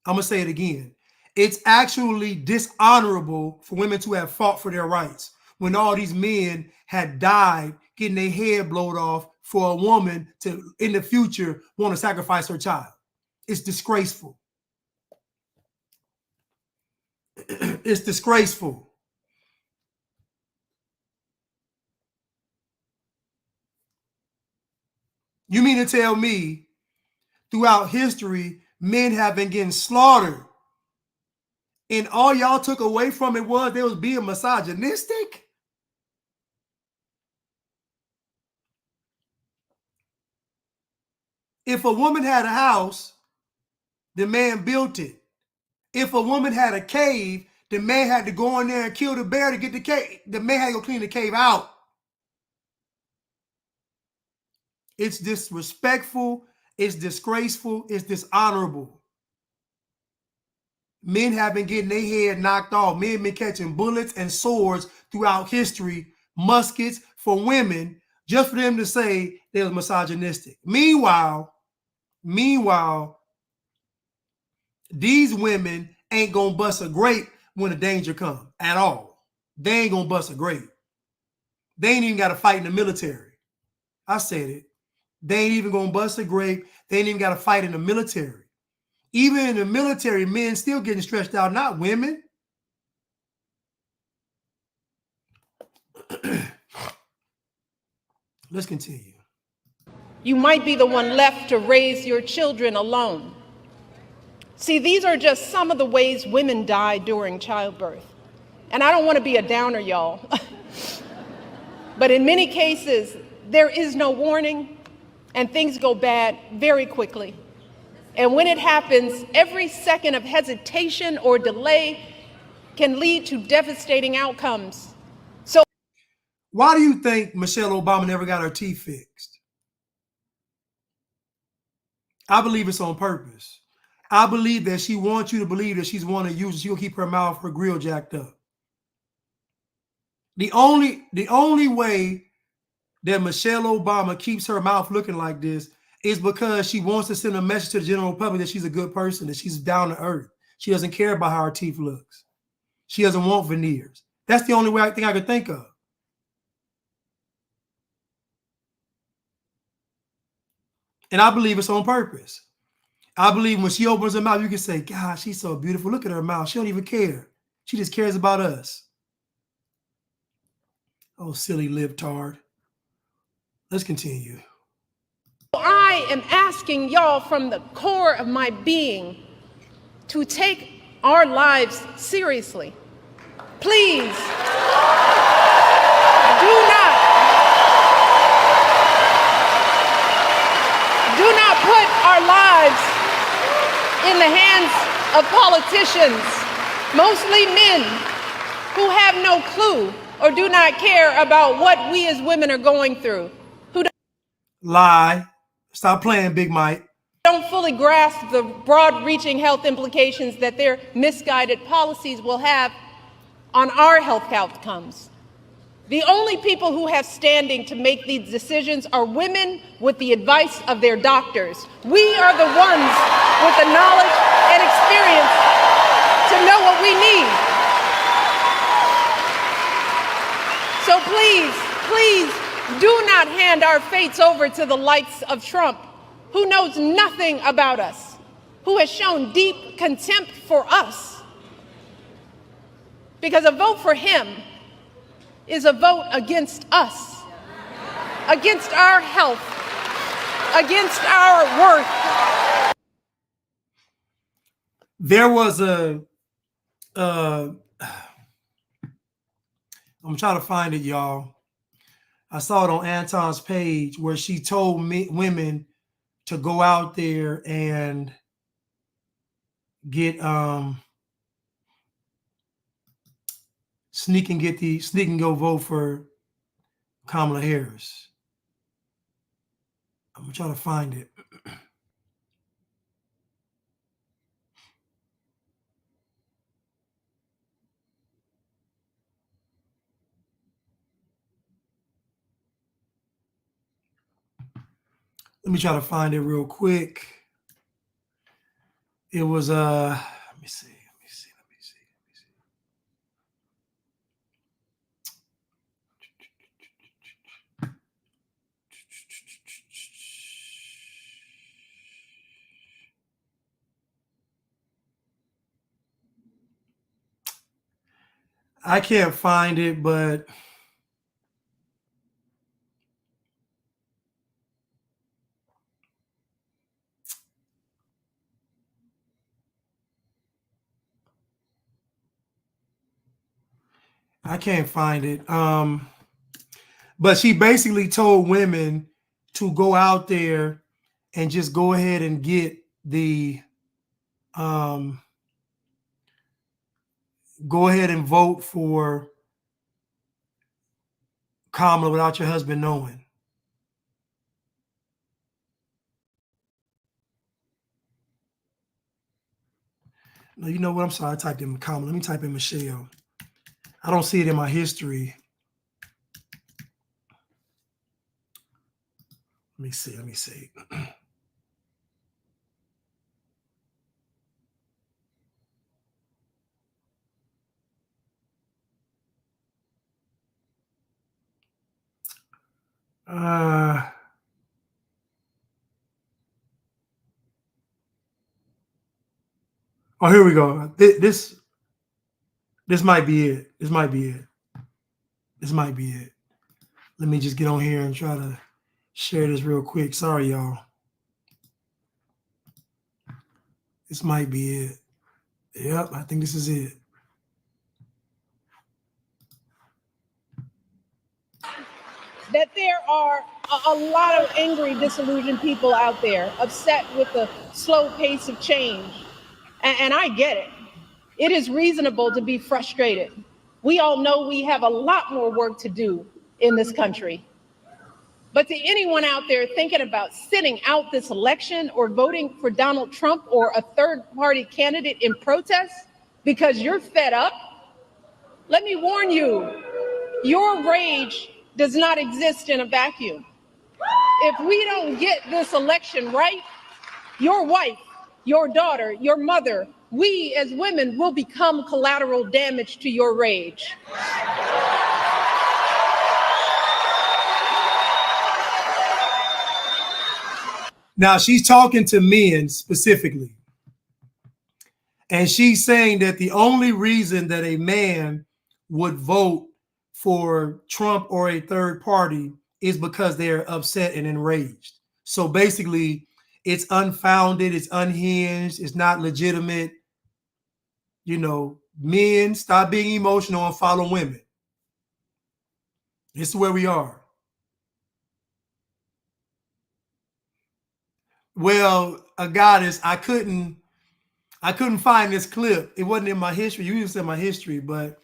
[SPEAKER 1] I'm going to say it again. It's actually dishonorable for women to have fought for their rights when all these men had died getting their head blown off for a woman to, in the future, want to sacrifice her child. It's disgraceful. It's disgraceful. You mean to tell me throughout history, men have been getting slaughtered and all y'all took away from it was they was being misogynistic? If a woman had a house, the man built it. If a woman had a cave, the man had to go in there and kill the bear to get the cave. The man had to go clean the cave out. It's disrespectful. It's disgraceful. It's dishonorable. Men have been getting their head knocked off. Men have been catching bullets and swords throughout history, muskets for women, just for them to say they was misogynistic. Meanwhile, these women ain't gonna bust a grape when the danger comes at all. They ain't gonna bust a grape. They ain't even got to fight in the military. I said it. They ain't even gonna bust a grape. They ain't even got to fight in the military. Even in the military, men still getting stretched out, not women. Let's continue.
[SPEAKER 2] You might be the one left to raise your children alone. See, these are just some of the ways women die during childbirth. And I don't want to be a downer, y'all. But in many cases, there is no warning and things go bad very quickly. And when it happens, every second of hesitation or delay can lead to devastating outcomes. So
[SPEAKER 1] why do you think Michelle Obama never got her teeth fixed? I believe it's on purpose. I believe that she wants you to believe that she's want to use it. She'll keep her mouth, her grill jacked up. The only way that Michelle Obama keeps her mouth looking like this is because she wants to send a message to the general public that she's a good person, that she's down to earth. She doesn't care about how her teeth looks. She doesn't want veneers. That's the only way I could think of. And I believe it's on purpose. I believe when she opens her mouth, you can say, God, she's so beautiful. Look at her mouth. She don't even care. She just cares about us. Oh, silly libtard. Let's continue.
[SPEAKER 2] I am asking y'all from the core of my being to take our lives seriously. Please do not put our lives in the hands of politicians, mostly men who have no clue or do not care about what we as women are going through.
[SPEAKER 1] Lie. Stop playing, Big Mike.
[SPEAKER 2] don't fully grasp the broad-reaching health implications that their misguided policies will have on our health outcomes. The only people who have standing to make these decisions are women with the advice of their doctors. We are the ones with the knowledge and experience to know what we need. So please, please do not hand our fates over to the likes of Trump, who knows nothing about us, who has shown deep contempt for us. Because a vote for him is a vote against us, against our health, against our worth.
[SPEAKER 1] There was I'm trying to find it, y'all. I saw it on Anton's page where she told women to go out there and get sneak and go vote for Kamala Harris. I'm trying to find it. Let me try to find it real quick. It was let me see. I can't find it, but I can't find it. But she basically told women to go out there and just go ahead and get the go ahead and vote for Kamala without your husband knowing. No, you know what? I'm sorry. I typed in Kamala. Let me type in Michelle. I don't see it in my history. Let me see. Oh, here we go. This might be it. This might be it. Let me just get on here and try to share this real quick. Sorry, y'all. This might be it. Yep, I think this is it.
[SPEAKER 2] That there are a lot of angry, disillusioned people out there, upset with the slow pace of change. And I get it. It is reasonable to be frustrated. We all know we have a lot more work to do in this country. But to anyone out there thinking about sitting out this election or voting for Donald Trump or a third-party candidate in protest because you're fed up, let me warn you, your rage does not exist in a vacuum. If we don't get this election right, your wife, your daughter, your mother, we as women will become collateral damage to your rage.
[SPEAKER 1] Now, she's talking to men specifically. And she's saying that the only reason that a man would vote for Trump or a third party is because they're upset and enraged. So basically, it's unfounded, it's unhinged, it's not legitimate. You know, men, stop being emotional and follow women. This is where we are. Well, a goddess, I couldn't find this clip. It wasn't in my history. You even said my history, but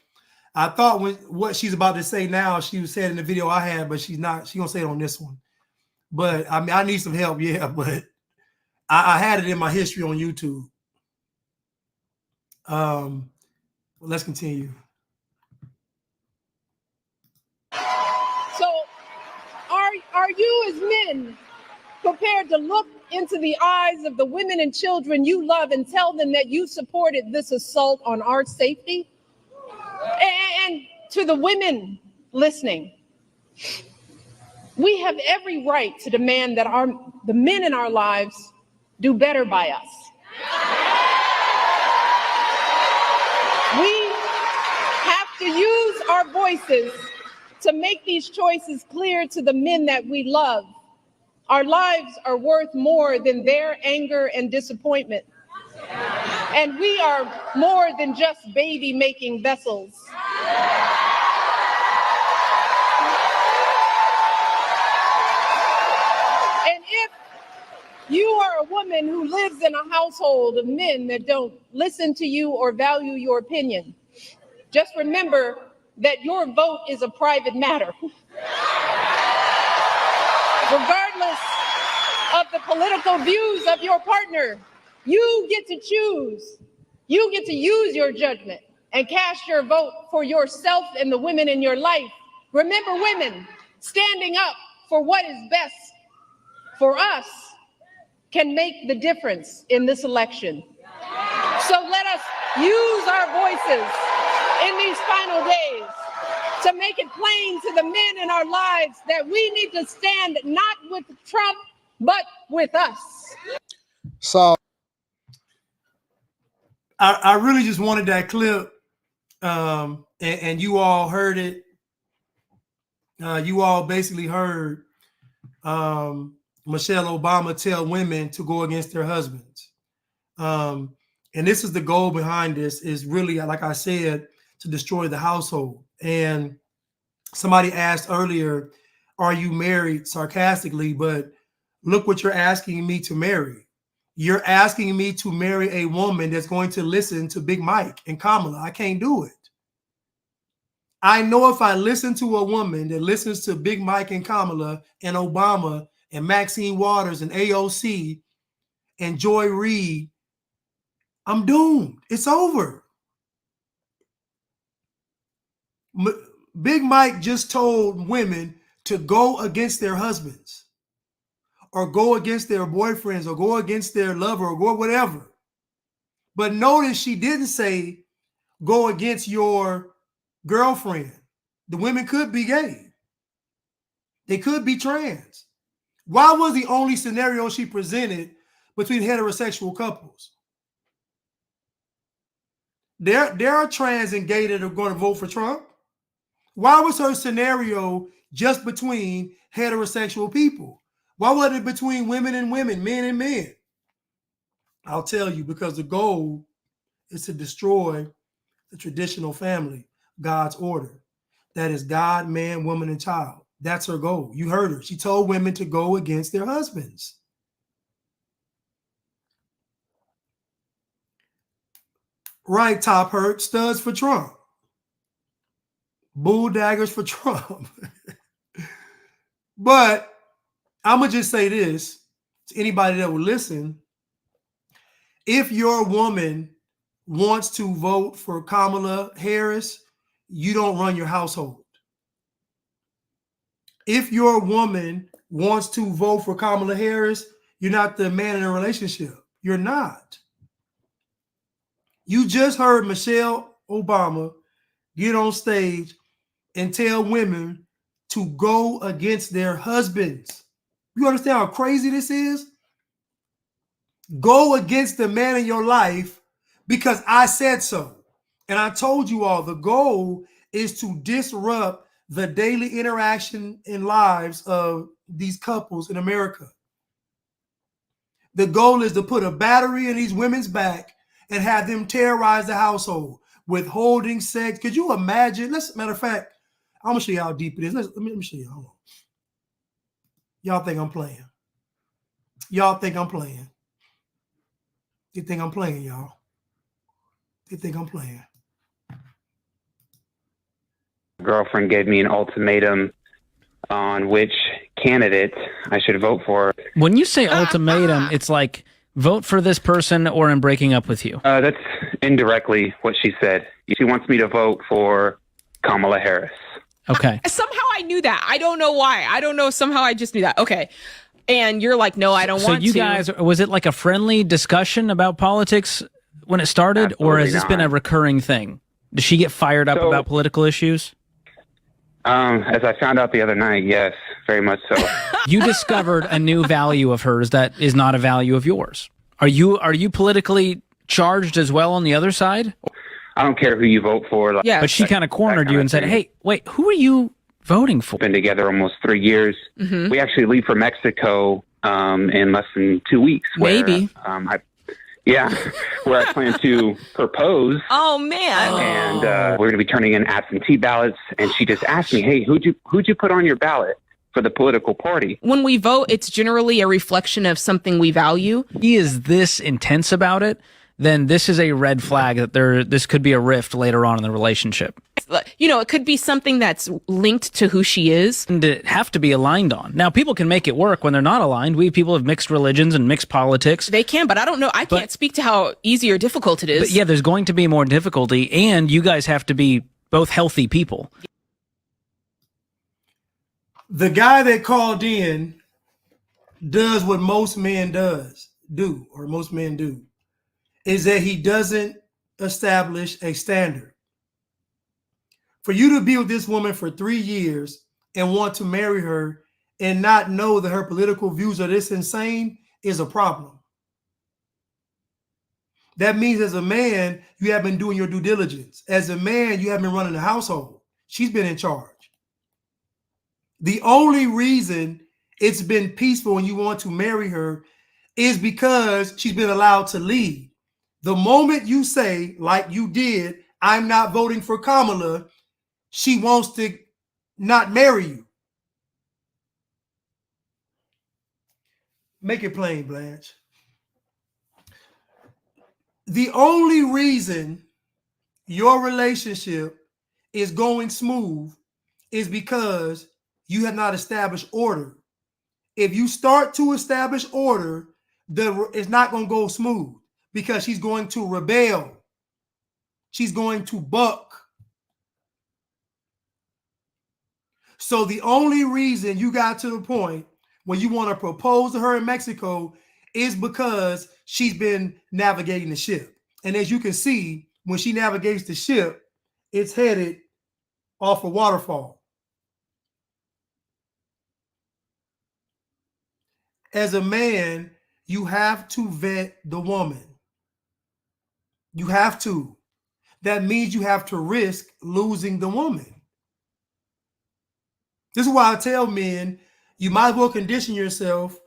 [SPEAKER 1] I thought what she's about to say now, she was saying in the video I had, but she's not. She's gonna say it on this one. But I mean, I need some help, yeah. But I had it in my history on YouTube. Let's continue.
[SPEAKER 2] So are you as men prepared to look into the eyes of the women and children you love and tell them that you supported this assault on our safety? And to the women listening, we have every right to demand that the men in our lives do better by us. We have to use our voices to make these choices clear to the men that we love. Our lives are worth more than their anger and disappointment. And we are more than just baby-making vessels. And if you are a woman who lives in a household of men that don't listen to you or value your opinion, just remember that your vote is a private matter. Regardless of the political views of your partner, you get to choose. You get to use your judgment and cast your vote for yourself and the women in your life. Remember, women, standing up for what is best for us can make the difference in this election. So let us use our voices in these final days to make it plain to the men in our lives that we need to stand not with Trump, but with us.
[SPEAKER 3] So
[SPEAKER 1] I really just wanted that clip, and you all heard it. You all basically heard Michelle Obama tell women to go against their husbands. And this is the goal behind this, is really, like I said, to destroy the household. And somebody asked earlier, are you married, sarcastically, but look what you're asking me to marry. You're asking me to marry a woman that's going to listen to Big Mike and Kamala. I can't do it. I know if I listen to a woman that listens to Big Mike and Kamala and Obama and Maxine Waters and AOC and Joy Reid, I'm doomed. It's over. Big Mike just told women to go against their husbands or go against their boyfriends or go against their lover or go whatever. But notice she didn't say go against your girlfriend. The women could be gay. They could be trans. Why was the only scenario she presented between heterosexual couples? There are trans and gay that are going to vote for Trump. Why was her scenario just between heterosexual people? Why wasn't it between women and women, men and men? I'll tell you, because the goal is to destroy the traditional family, God's order. That is God, man, woman, and child. That's her goal. You heard her. She told women to go against their husbands. Right, Top Hurt, studs for Trump. Bull daggers for Trump. But I'm going to just say this to anybody that will listen. If your woman wants to vote for Kamala Harris, you don't run your household. If your woman wants to vote for Kamala Harris, you're not the man in a relationship. You're not. You just heard Michelle Obama get on stage and tell women to go against their husbands. You understand how crazy this is? Go against the man in your life because I said so. And I told you all, the goal is to disrupt the daily interaction in lives of these couples in America. The goal is to put a battery in these women's back and have them terrorize the household, withholding sex. Could you imagine? Matter of fact, I'm gonna show you how deep it is. Let me show you. Hold on. Y'all think I'm playing? Y'all think I'm playing? You think I'm playing, y'all? They think I'm playing.
[SPEAKER 4] Girlfriend gave me an ultimatum on which candidate I should vote for.
[SPEAKER 5] When you say ultimatum, it's like vote for this person or I'm breaking up with you.
[SPEAKER 4] That's indirectly what she said. She wants me to vote for Kamala Harris.
[SPEAKER 5] Okay.
[SPEAKER 6] Somehow I knew that. I don't know why. I don't know. Somehow I just knew that. Okay. And you're like, no, I don't want to.
[SPEAKER 5] So you guys, was it like a friendly discussion about politics when it started? Or has this been a recurring thing? Does she get fired up about political issues?
[SPEAKER 4] As I found out the other night, yes, very much so.
[SPEAKER 5] You discovered a new value of hers that is not a value of yours. Are you politically charged as well on the other side?
[SPEAKER 4] I don't care who you vote for. Like,
[SPEAKER 6] Yeah.
[SPEAKER 5] But she kind of cornered you and said, hey, wait, who are you voting for?
[SPEAKER 4] Been together almost 3 years.
[SPEAKER 6] Mm-hmm.
[SPEAKER 4] We actually leave for Mexico in less than 2 weeks.
[SPEAKER 6] Maybe.
[SPEAKER 4] Where I plan to propose.
[SPEAKER 6] Oh, man.
[SPEAKER 4] And we're going to be turning in absentee ballots. And she just asked me, hey, who'd you put on your ballot for the political party?
[SPEAKER 6] When we vote, it's generally a reflection of something we value.
[SPEAKER 5] He is this intense about it, then this is a red flag that this could be a rift later on in the relationship.
[SPEAKER 6] You know, it could be something that's linked to who she is.
[SPEAKER 5] And to have to be aligned on. Now, people can make it work when they're not aligned. We people have mixed religions and mixed politics.
[SPEAKER 6] They can, but I don't know. I can't speak to how easy or difficult it is.
[SPEAKER 5] But yeah, there's going to be more difficulty, and you guys have to be both healthy people.
[SPEAKER 1] The guy that called in does what most men do, is that he doesn't establish a standard. For you to be with this woman for 3 years and want to marry her and not know that her political views are this insane is a problem. That means as a man, you have been doing your due diligence. As a man, you have been running the household. She's been in charge. The only reason it's been peaceful when you want to marry her is because she's been allowed to lead. The moment you say, like you did, I'm not voting for Kamala, she wants to not marry you. Make it plain, Blanche. The only reason your relationship is going smooth is because you have not established order. If you start to establish order, it's not going to go smooth because she's going to rebel. She's going to buck. So the only reason you got to the point where you want to propose to her in Mexico is because she's been navigating the ship. And as you can see, when she navigates the ship, it's headed off a waterfall. As a man, you have to vet the woman. You have to. That means you have to risk losing the woman. This is why I tell men, you might as well condition yourself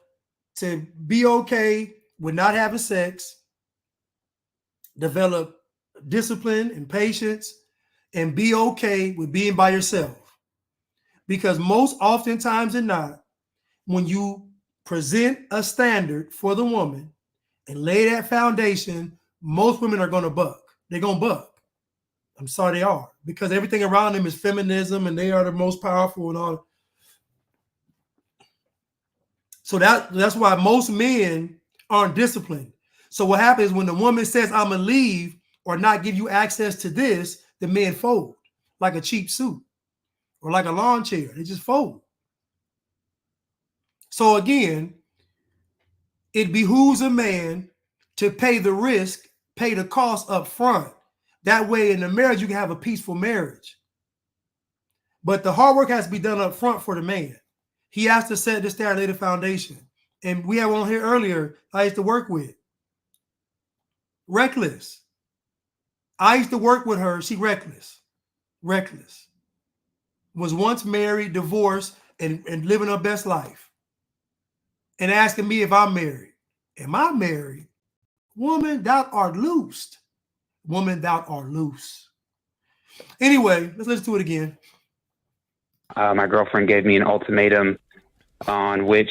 [SPEAKER 1] to be okay with not having sex, develop discipline and patience, and be okay with being by yourself. Because most oftentimes than not, when you present a standard for the woman and lay that foundation, most women are going to buck. They're going to buck. I'm sorry they are. Because everything around them is feminism and they are the most powerful and all. So that's why most men aren't disciplined. So what happens when the woman says, I'm going to leave or not give you access to this, the men fold like a cheap suit or like a lawn chair. They just fold. So again, it behooves a man to pay the risk, pay the cost up front. That way in the marriage, you can have a peaceful marriage. But the hard work has to be done up front for the man. He has to set the standard, lay the foundation. And we had one here earlier I used to work with. Reckless. I used to work with her. She reckless. Reckless. Was once married, divorced, and living her best life. And asking me if I'm married. Am I married? Woman, thou art loosed. Woman, thou art loose. Anyway, let's listen to it again.
[SPEAKER 4] My girlfriend gave me an ultimatum on which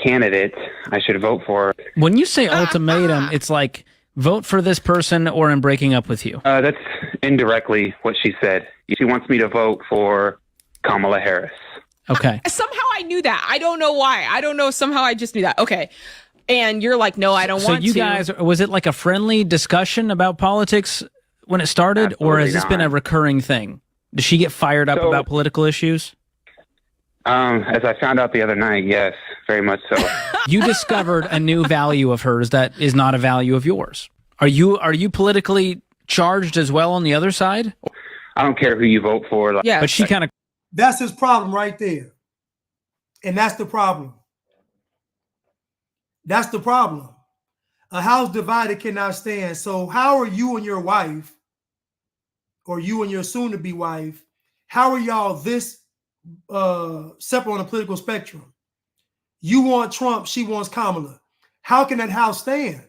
[SPEAKER 4] candidate I should vote for.
[SPEAKER 5] When you say ultimatum, it's like vote for this person or I'm breaking up with you.
[SPEAKER 4] That's indirectly what she said. She wants me to vote for Kamala Harris.
[SPEAKER 5] Okay.
[SPEAKER 6] Somehow I knew that. I don't know why. I don't know. Somehow I just knew that. Okay. And you're like, no, I don't want to.
[SPEAKER 5] So you guys, was it like a friendly discussion about politics when it started? Or has this been a recurring thing? Does she get fired up about political issues?
[SPEAKER 4] As I found out the other night, yes, very much so.
[SPEAKER 5] You discovered a new value of hers that is not a value of yours. Are you politically charged as well on the other side?
[SPEAKER 4] I don't care who you vote for.
[SPEAKER 6] Yeah,
[SPEAKER 5] but she kind of.
[SPEAKER 1] That's his problem right there. And that's the problem. That's the problem. A house divided cannot stand. So how are you and your wife, or you and your soon-to-be wife, how are y'all this separate on the political spectrum? You want Trump, she wants Kamala. How can that house stand?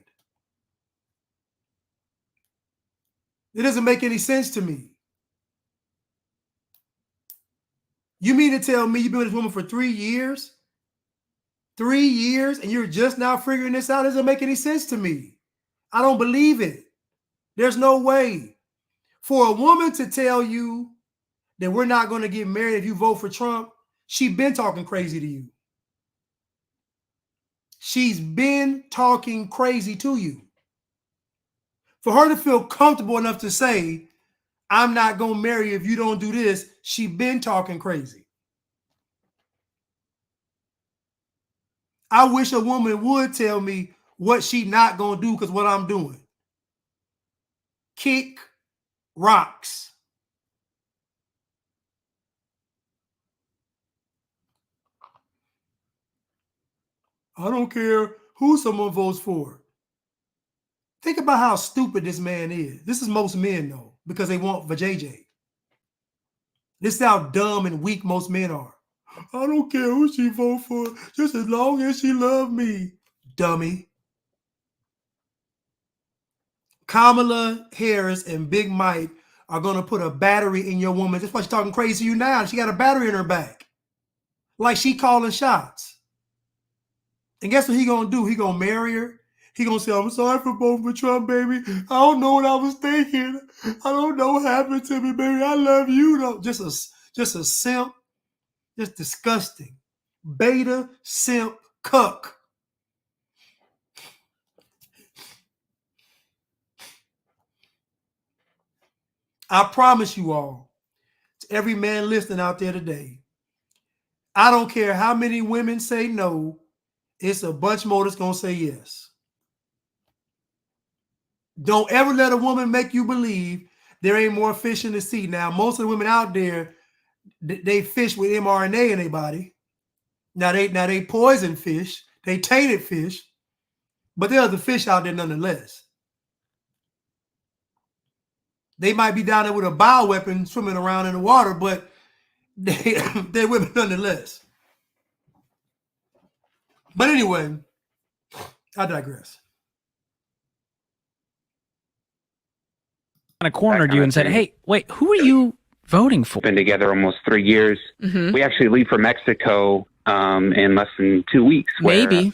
[SPEAKER 1] It doesn't make any sense to me. You mean to tell me you've been with this woman for 3 years? 3 years, and you're just now figuring this out? It doesn't make any sense to me. I don't believe it. There's no way. For a woman to tell you that we're not going to get married if you vote for Trump, she's been talking crazy to you. She's been talking crazy to you. For her to feel comfortable enough to say, I'm not going to marry you if you don't do this, she's been talking crazy. I wish a woman would tell me what she not going to do because what I'm doing. Kick rocks. I don't care who someone votes for. Think about how stupid this man is. This is most men, though, because they want vajayjay. This is how dumb and weak most men are. I don't care who she vote for, just as long as she love me. Dummy. Kamala Harris and Big Mike are going to put a battery in your woman. That's why she's talking crazy to you now. She got a battery in her back. Like she calling shots. And guess what he going to do? He going to marry her. He going to say, I'm sorry for voting for Trump, baby. I don't know what I was thinking. I don't know what happened to me, baby. I love you, though. Just a simp. Just disgusting. Beta, simp, cuck. I promise you all, to every man listening out there today, I don't care how many women say no, it's a bunch more that's going to say yes. Don't ever let a woman make you believe there ain't more fish in the sea. Now, most of the women out there, they fish with mRNA in their body. Now they poison fish, they tainted fish, but there's the fish out there nonetheless. They might be down there with a bioweapon swimming around in the water, but they're women nonetheless. But anyway, I digress.
[SPEAKER 5] Kind of cornered you and said, hey, wait, who are you voting for?
[SPEAKER 4] Been together almost 3 years. Mm-hmm. We actually leave for Mexico in less than 2 weeks.
[SPEAKER 6] Maybe.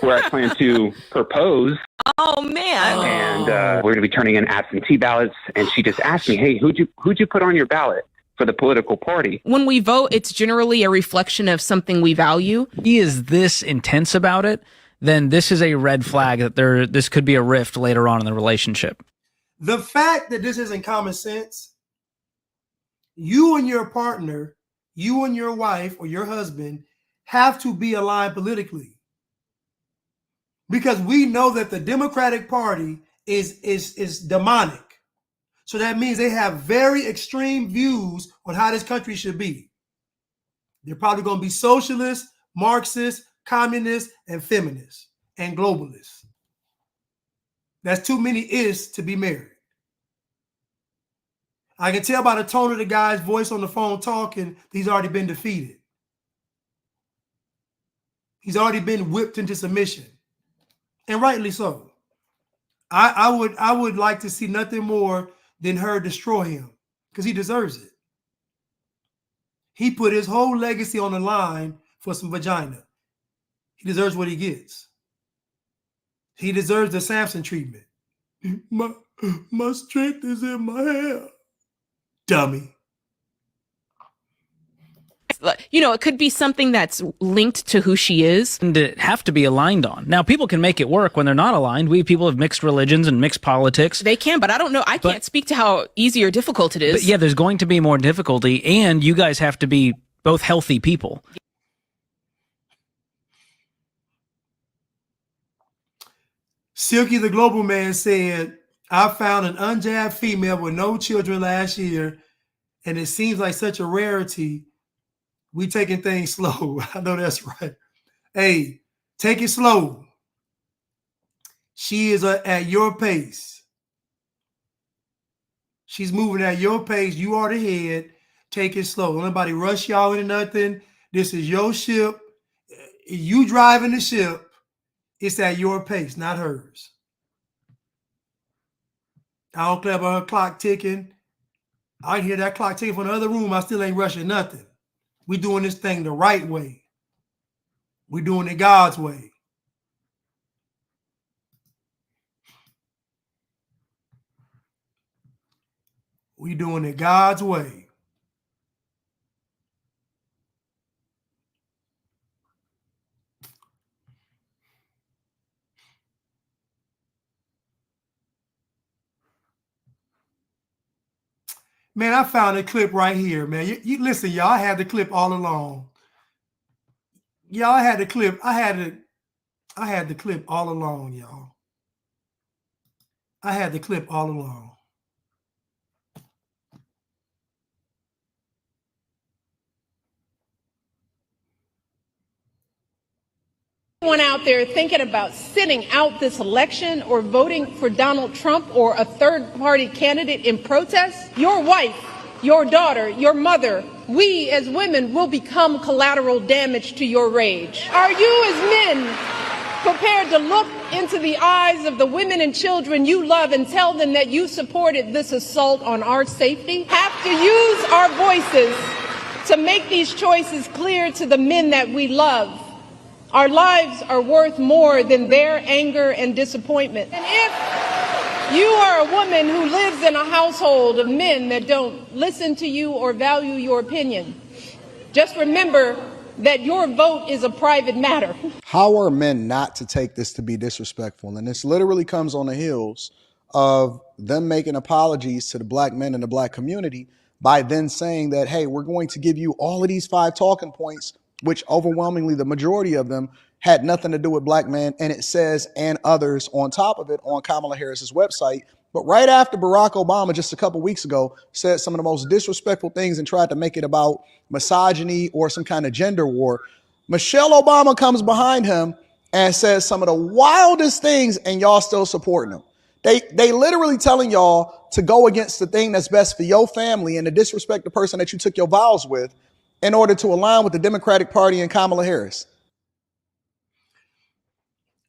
[SPEAKER 4] Where I plan to propose.
[SPEAKER 6] Oh man!
[SPEAKER 4] And we're going to be turning in absentee ballots. And she just asked me, "Hey, who'd you put on your ballot for the political party?"
[SPEAKER 6] When we vote, it's generally a reflection of something we value.
[SPEAKER 5] He is this intense about it, then this is a red flag that this could be a rift later on in the relationship.
[SPEAKER 1] The fact that this isn't common sense, you and your partner, you and your wife or your husband have to be aligned politically. Because we know that the Democratic Party is demonic. So that means they have very extreme views on how this country should be. They're probably going to be socialists, Marxists, communists, and feminists, and globalists. That's too many is to be married. I can tell by the tone of the guy's voice on the phone talking, he's already been defeated. He's already been whipped into submission. And rightly so. I would like to see nothing more than her destroy him because he deserves it. He put his whole legacy on the line for some vagina. He deserves what he gets. He deserves the Samson treatment. My strength is in my hair. Dummy.
[SPEAKER 6] You know, it could be something that's linked to who she is.
[SPEAKER 5] And to have to be aligned on. Now, people can make it work when they're not aligned. People have mixed religions and mixed politics.
[SPEAKER 6] They can, but I don't know. I can't speak to how easy or difficult it is.
[SPEAKER 5] But yeah, there's going to be more difficulty, and you guys have to be both healthy people.
[SPEAKER 1] Silky the Global Man said, I found an unjabbed female with no children last year, and it seems like such a rarity. We taking things slow. I know that's right. Hey, take it slow. She is at your pace. She's moving at your pace. You are the head. Take it slow. Don't nobody rush y'all into nothing. This is your ship. You driving the ship. It's at your pace, not hers. I don't care about her clock ticking. I hear that clock ticking from the other room. I still ain't rushing nothing. We doing this thing the right way. We doing it God's way. We doing it God's way. Man, I found a clip right here, man. You listen, y'all. I had the clip all along. Y'all, I had the clip. I had the clip all along, y'all. I had the clip all along.
[SPEAKER 2] Anyone out there thinking about sitting out this election or voting for Donald Trump or a third-party candidate in protest, your wife, your daughter, your mother, we as women will become collateral damage to your rage. Are you as men prepared to look into the eyes of the women and children you love and tell them that you supported this assault on our safety? Have to use our voices to make these choices clear to the men that we love. Our lives are worth more than their anger and disappointment. And if you are a woman who lives in a household of men that don't listen to you or value your opinion, just remember that your vote is a private matter.
[SPEAKER 3] How are men not to take this to be disrespectful? And this literally comes on the heels of them making apologies to the black men in the black community by then saying that, hey, we're going to give you all of these 5 talking points, which overwhelmingly the majority of them had nothing to do with black men. And it says, and others on top of it on Kamala Harris's website. But right after Barack Obama, just a couple weeks ago, said some of the most disrespectful things and tried to make it about misogyny or some kind of gender war, Michelle Obama comes behind him and says some of the wildest things, and y'all still supporting them. They literally telling y'all to go against the thing that's best for your family and to disrespect the person that you took your vows with in order to align with the Democratic Party and Kamala Harris.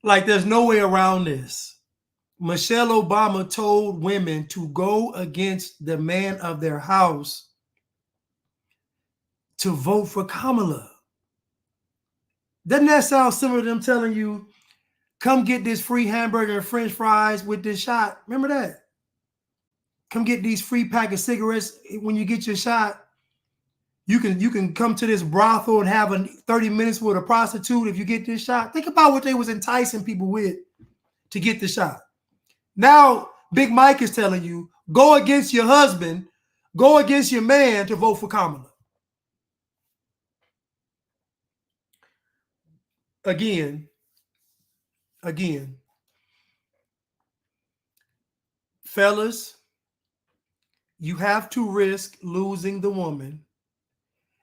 [SPEAKER 1] Like, there's no way around this. Michelle Obama told women to go against the man of their house to vote for Kamala. Doesn't that sound similar to them telling you, come get this free hamburger and french fries with this shot? Remember that? Come get these free pack of cigarettes when you get your shot. You can come to this brothel and have 30 minutes with a prostitute if you get this shot. Think about what they was enticing people with to get the shot. Now, Big Mike is telling you, go against your husband, go against your man to vote for Kamala. Again, fellas, you have to risk losing the woman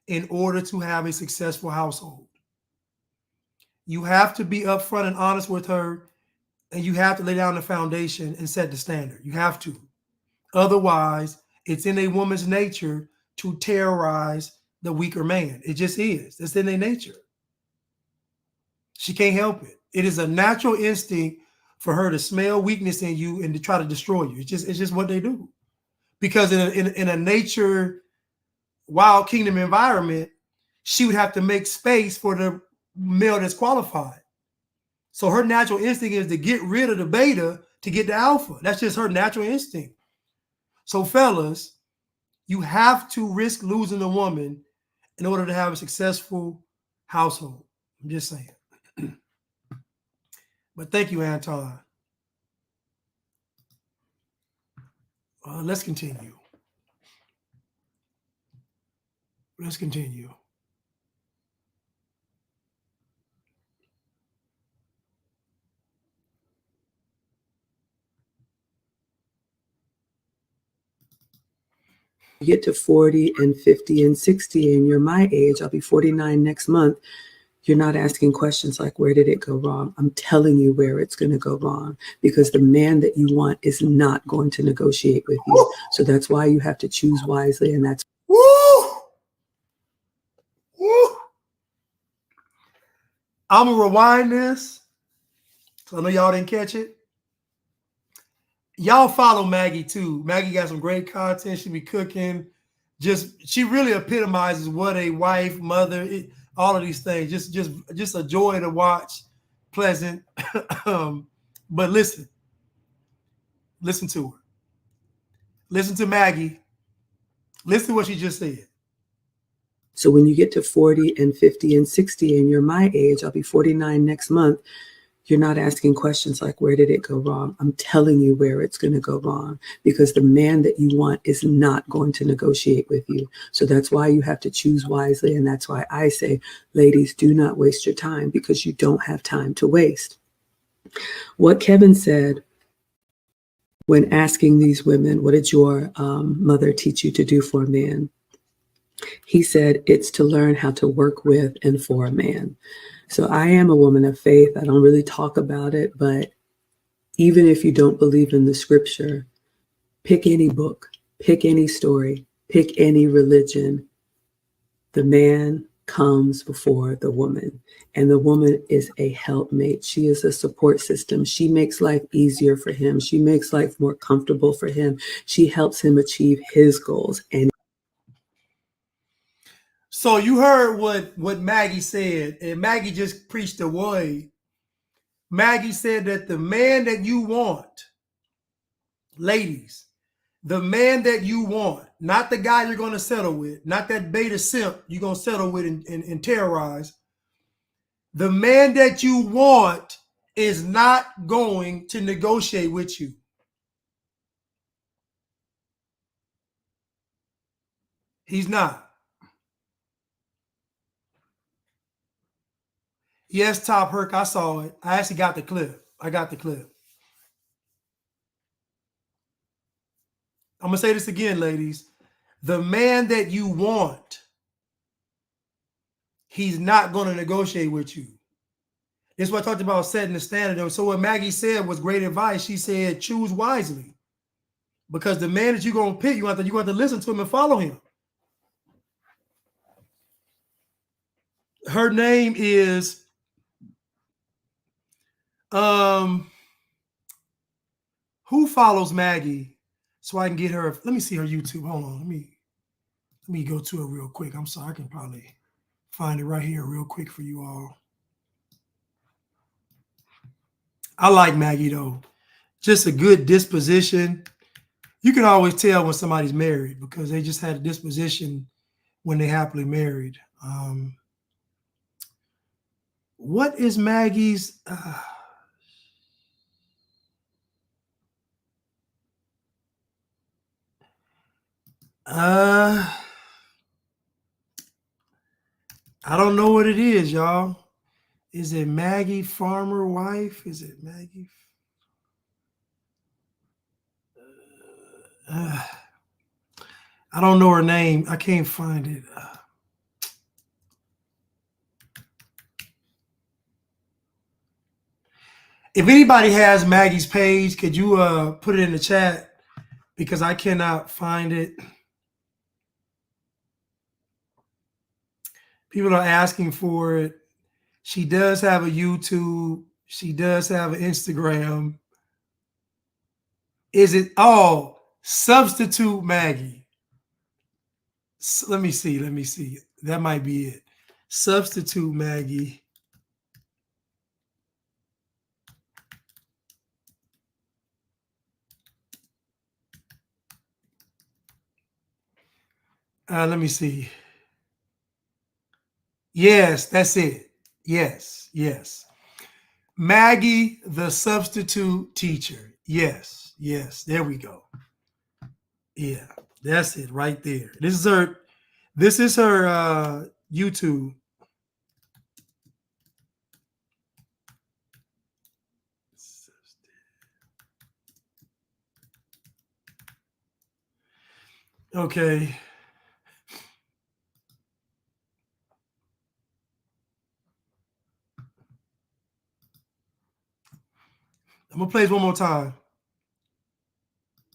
[SPEAKER 1] in order to have a successful household. You have to be upfront and honest with her, and you have to lay down the foundation and set the standard. You have to. Otherwise, it's in a woman's nature to terrorize the weaker man. It just is. It's in their nature. She can't help it. It is a natural instinct for her to smell weakness in you and to try to destroy you. It's just what they do. Because in a nature wild kingdom environment, she would have to make space for the male that's qualified. So her natural instinct is to get rid of the beta to get the alpha. That's just her natural instinct. So fellas, you have to risk losing a woman in order to have a successful household. I'm just saying. But thank you, Anton. Let's continue. Let's continue.
[SPEAKER 7] You get to 40 and 50 and 60 and you're my age, I'll be 49 next month. You're not asking questions like, where did it go wrong? I'm telling you where it's going to go wrong, because the man that you want is not going to negotiate with you. So that's why you have to choose wisely. And that's
[SPEAKER 1] Woo! Woo! I'm going to rewind this. So I know y'all didn't catch it. Y'all follow Maggie too. Maggie got some great content. She be cooking. She really epitomizes what a wife, mother, all of these things. Just a joy to watch. Pleasant. But listen to her. Listen to Maggie. Listen to what she just said.
[SPEAKER 7] So when you get to 40 and 50 and 60 and you're my age, I'll be 49 next month. You're not asking questions like, where did it go wrong? I'm telling you where it's going to go wrong, because the man that you want is not going to negotiate with you. So that's why you have to choose wisely. And that's why I say, ladies, do not waste your time, because you don't have time to waste. What Kevin said when asking these women, what did your mother teach you to do for a man? He said, it's to learn how to work with and for a man. So I am a woman of faith. I don't really talk about it, but even if you don't believe in the scripture, pick any book, pick any story, pick any religion. The man comes before the woman, and the woman is a helpmate. She is a support system. She makes life easier for him. She makes life more comfortable for him. She helps him achieve his goals. And
[SPEAKER 1] so you heard what Maggie said, and Maggie just preached a word. Maggie said that the man that you want, ladies, the man that you want, not the guy you're going to settle with, not that beta simp you're going to settle with and terrorize. The man that you want is not going to negotiate with you. He's not. Yes, Top Herc, I saw it. I actually got the clip. I got the clip. I'm going to say this again, ladies. The man that you want, he's not going to negotiate with you. This is what I talked about, setting the standard. So what Maggie said was great advice. She said, choose wisely. Because the man that you're going to pick, you have to listen to him and follow him. Her name is who follows Maggie so I can get her. Let me see her YouTube. Hold on. Let me go to it real quick. I'm sorry. I can probably find it right here real quick for you all. I like Maggie though. Just a good disposition. You can always tell when somebody's married because they just had a disposition when they happily married. What is Maggie's? I don't know what it is, y'all. Is it Maggie Farmer Wife? Is it Maggie? I don't know her name. I can't find it. If anybody has Maggie's page, could you put it in the chat? Because I cannot find it. People are asking for it. She does have a YouTube. She does have an Instagram. Is it Substitute Maggie? Let me see. Let me see. That might be it. Substitute Maggie. Let me see. Yes, that's it. Yes, yes. Maggie, the substitute teacher. Yes, yes. There we go. Yeah, that's it right there. This is her YouTube. Okay. I'm gonna play this one more time.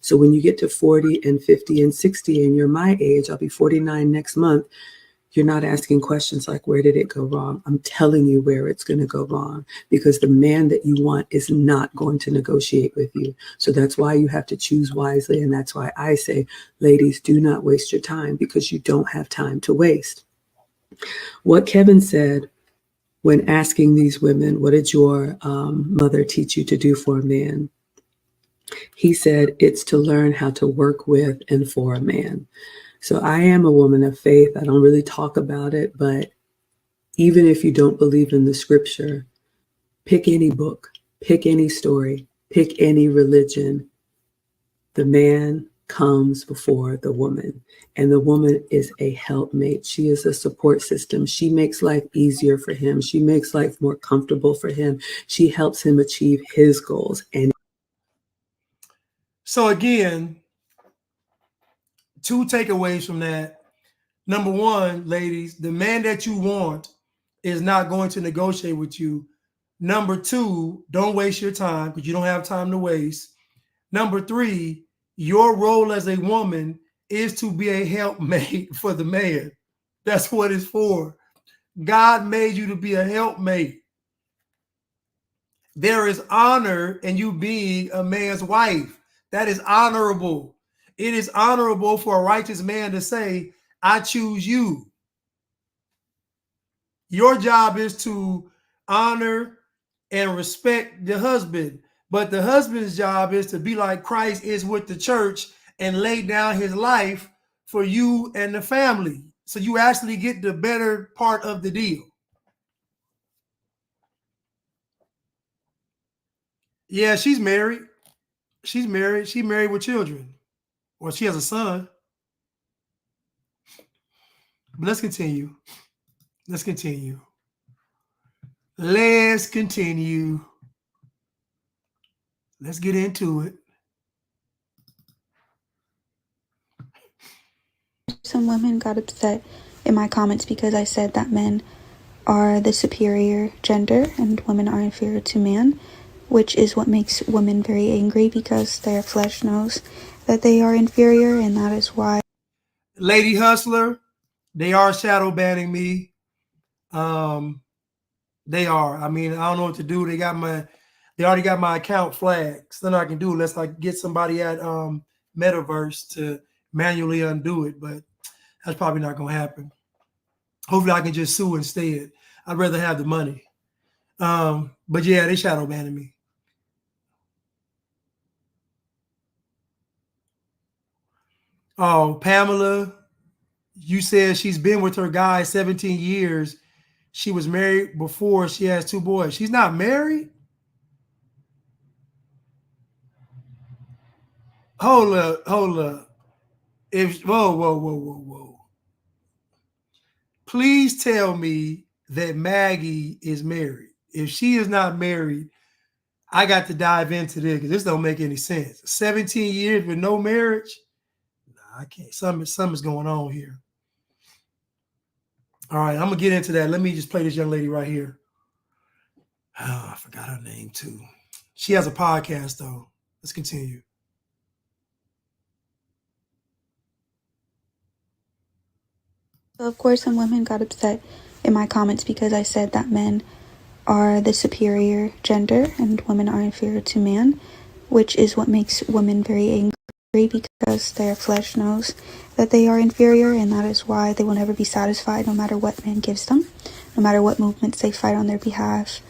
[SPEAKER 7] So when you get to 40 and 50 and 60 and you're my age, I'll be 49 next month, you're not asking questions like, where did it go wrong? I'm telling you where it's going to go wrong, because the man that you want is not going to negotiate with you. So that's why you have to choose wisely. And that's why I say, ladies, do not waste your time, because you don't have time to waste. What Kevin said when asking these women, what did your mother teach you to do for a man? He said, it's to learn how to work with and for a man. So I am a woman of faith. I don't really talk about it, but even if you don't believe in the scripture, pick any book, pick any story, pick any religion. The man comes before the woman, and the woman is a helpmate. She is a support system. She makes life easier for him. She makes life more comfortable for him. She helps him achieve his goals. And
[SPEAKER 1] so again, two takeaways from that. Number one, ladies, the man that you want is not going to negotiate with you. Number two, don't waste your time, because you don't have time to waste. Number three, your role as a woman is to be a helpmate for the man. That's what it's for. God made you to be a helpmate. There is honor in you being a man's wife. That is honorable. It is honorable for a righteous man to say, I choose you. Your job is to honor and respect the husband, but the husband's job is to be like Christ is with the church and lay down his life for you and the family. So you actually get the better part of the deal. Yeah, she's married. She's married. She's married with children. Or she has a son. But let's continue. Let's continue. Let's continue. Let's get into it.
[SPEAKER 8] Some women got upset in my comments because I said that men are the superior gender and women are inferior to man, which is what makes women very angry, because their flesh knows that they are inferior, and that is why.
[SPEAKER 1] Lady Hustler, they are shadow banning me. They are. I mean, I don't know what to do. They already got my account flagged. So nothing I can do unless I get somebody at Metaverse to manually undo it, but that's probably not gonna happen. Hopefully I can just sue instead. I'd rather have the money. But yeah, they shadow banning me. Oh, Pamela, you said she's been with her guy 17 years. She was married before. She has 2 boys. She's not married? Hold up, hold up. Whoa. Please tell me that Maggie is married. If she is not married, I got to dive into this because this don't make any sense. 17 years with no marriage? Nah, I can't. Something's going on here. All right, I'm gonna get into that. Let me just play this young lady right here. Oh, I forgot her name too. She has a podcast though. Let's continue.
[SPEAKER 8] Of course, some women got upset in my comments because I said that men are the superior gender and women are inferior to man, which is what makes women very angry, because their flesh knows that they are inferior, and that is why they will never be satisfied no matter what man gives them, no matter what movements they fight on their behalf.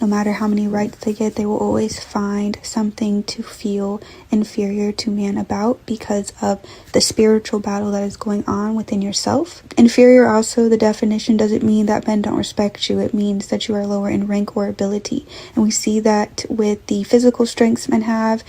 [SPEAKER 8] No matter how many rights they get, they will always find something to feel inferior to man about because of the spiritual battle that is going on within yourself. Inferior also, the definition doesn't mean that men don't respect you. It means that you are lower in rank or ability. And we see that with the physical strengths men have.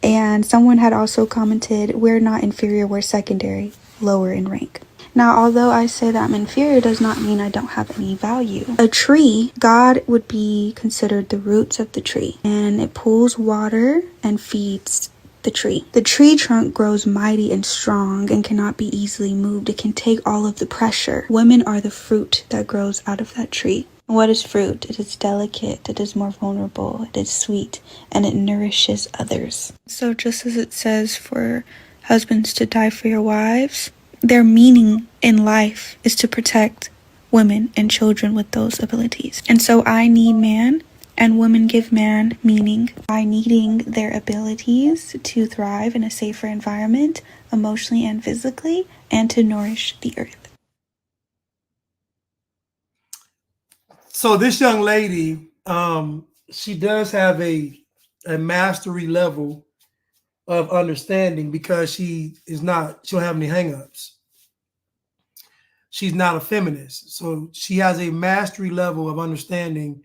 [SPEAKER 8] And someone had also commented, we're not inferior, we're secondary, lower in rank. Now, although I say that I'm inferior does not mean I don't have any value. A tree, God would be considered the roots of the tree, and it pulls water and feeds the tree. The tree trunk grows mighty and strong and cannot be easily moved. It can take all of the pressure. Women are the fruit that grows out of that tree. What is fruit? It is delicate, it is more vulnerable, it is sweet, and it nourishes others. So just as it says for husbands to die for your wives, their meaning in life is to protect women and children with those abilities. And so I need man, and women give man meaning by needing their abilities to thrive in a safer environment, emotionally and physically, and to nourish the earth.
[SPEAKER 1] So this young lady, she does have a mastery level of understanding because she don't have any hangups. She's not a feminist. So she has a mastery level of understanding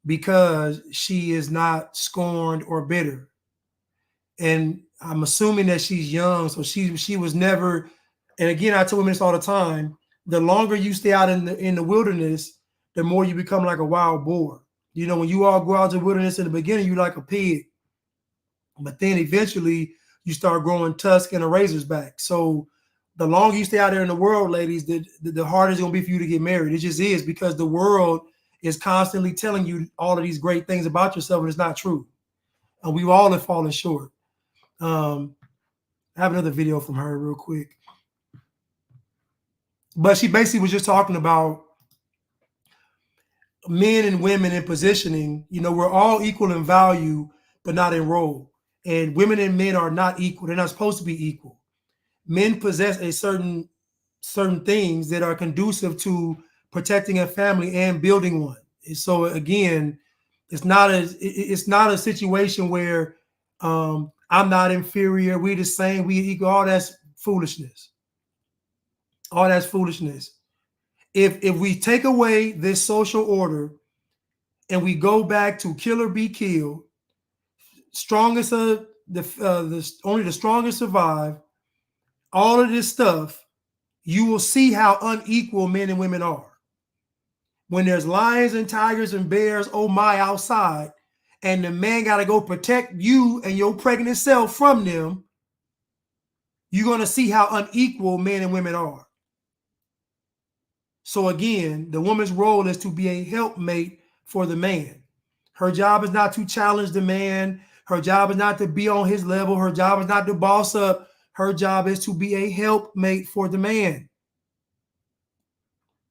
[SPEAKER 1] because she is not scorned or bitter. And I'm assuming that she's young. So she was never, and again, I tell women this all the time, the longer you stay out in the wilderness, the more you become like a wild boar. You know, when you all go out to the wilderness in the beginning, you're like a pig. But then eventually you start growing tusk and a razor's back. So the longer you stay out there in the world, ladies, the harder it's going to be for you to get married. It just is, because the world is constantly telling you all of these great things about yourself, and it's not true. And we all have fallen short. I have another video from her real quick. But she basically was just talking about men and women in positioning. You know, we're all equal in value, but not in role. And women and men are not equal. They're not supposed to be equal. Men possess a certain things that are conducive to protecting a family and building one. And so again, it's not a situation where I'm not inferior, we the same, we equal. All that's foolishness. All that's foolishness. If we take away this social order and we go back to kill or be killed, strongest of only the strongest survive, all of this stuff, you will see how unequal men and women are. When there's lions and tigers and bears, oh my, outside, and the man got to go protect you and your pregnant self from them, you're going to see how unequal men and women are. So again, the woman's role is to be a helpmate for the man. Her job is not to challenge the man. Her job is not to be on his level. Her job is not to boss up. Her job is to be a helpmate for the man.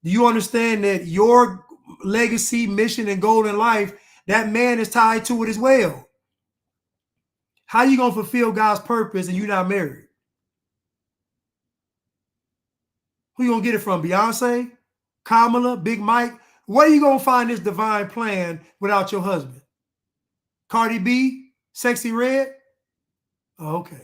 [SPEAKER 1] Do you understand that your legacy, mission, and goal in life, that man is tied to it as well? How are you going to fulfill God's purpose and you're not married? Who you going to get it from? Beyonce? Kamala? Big Mike? Where are you going to find this divine plan without your husband? Cardi B? Sexy Red? Oh, okay.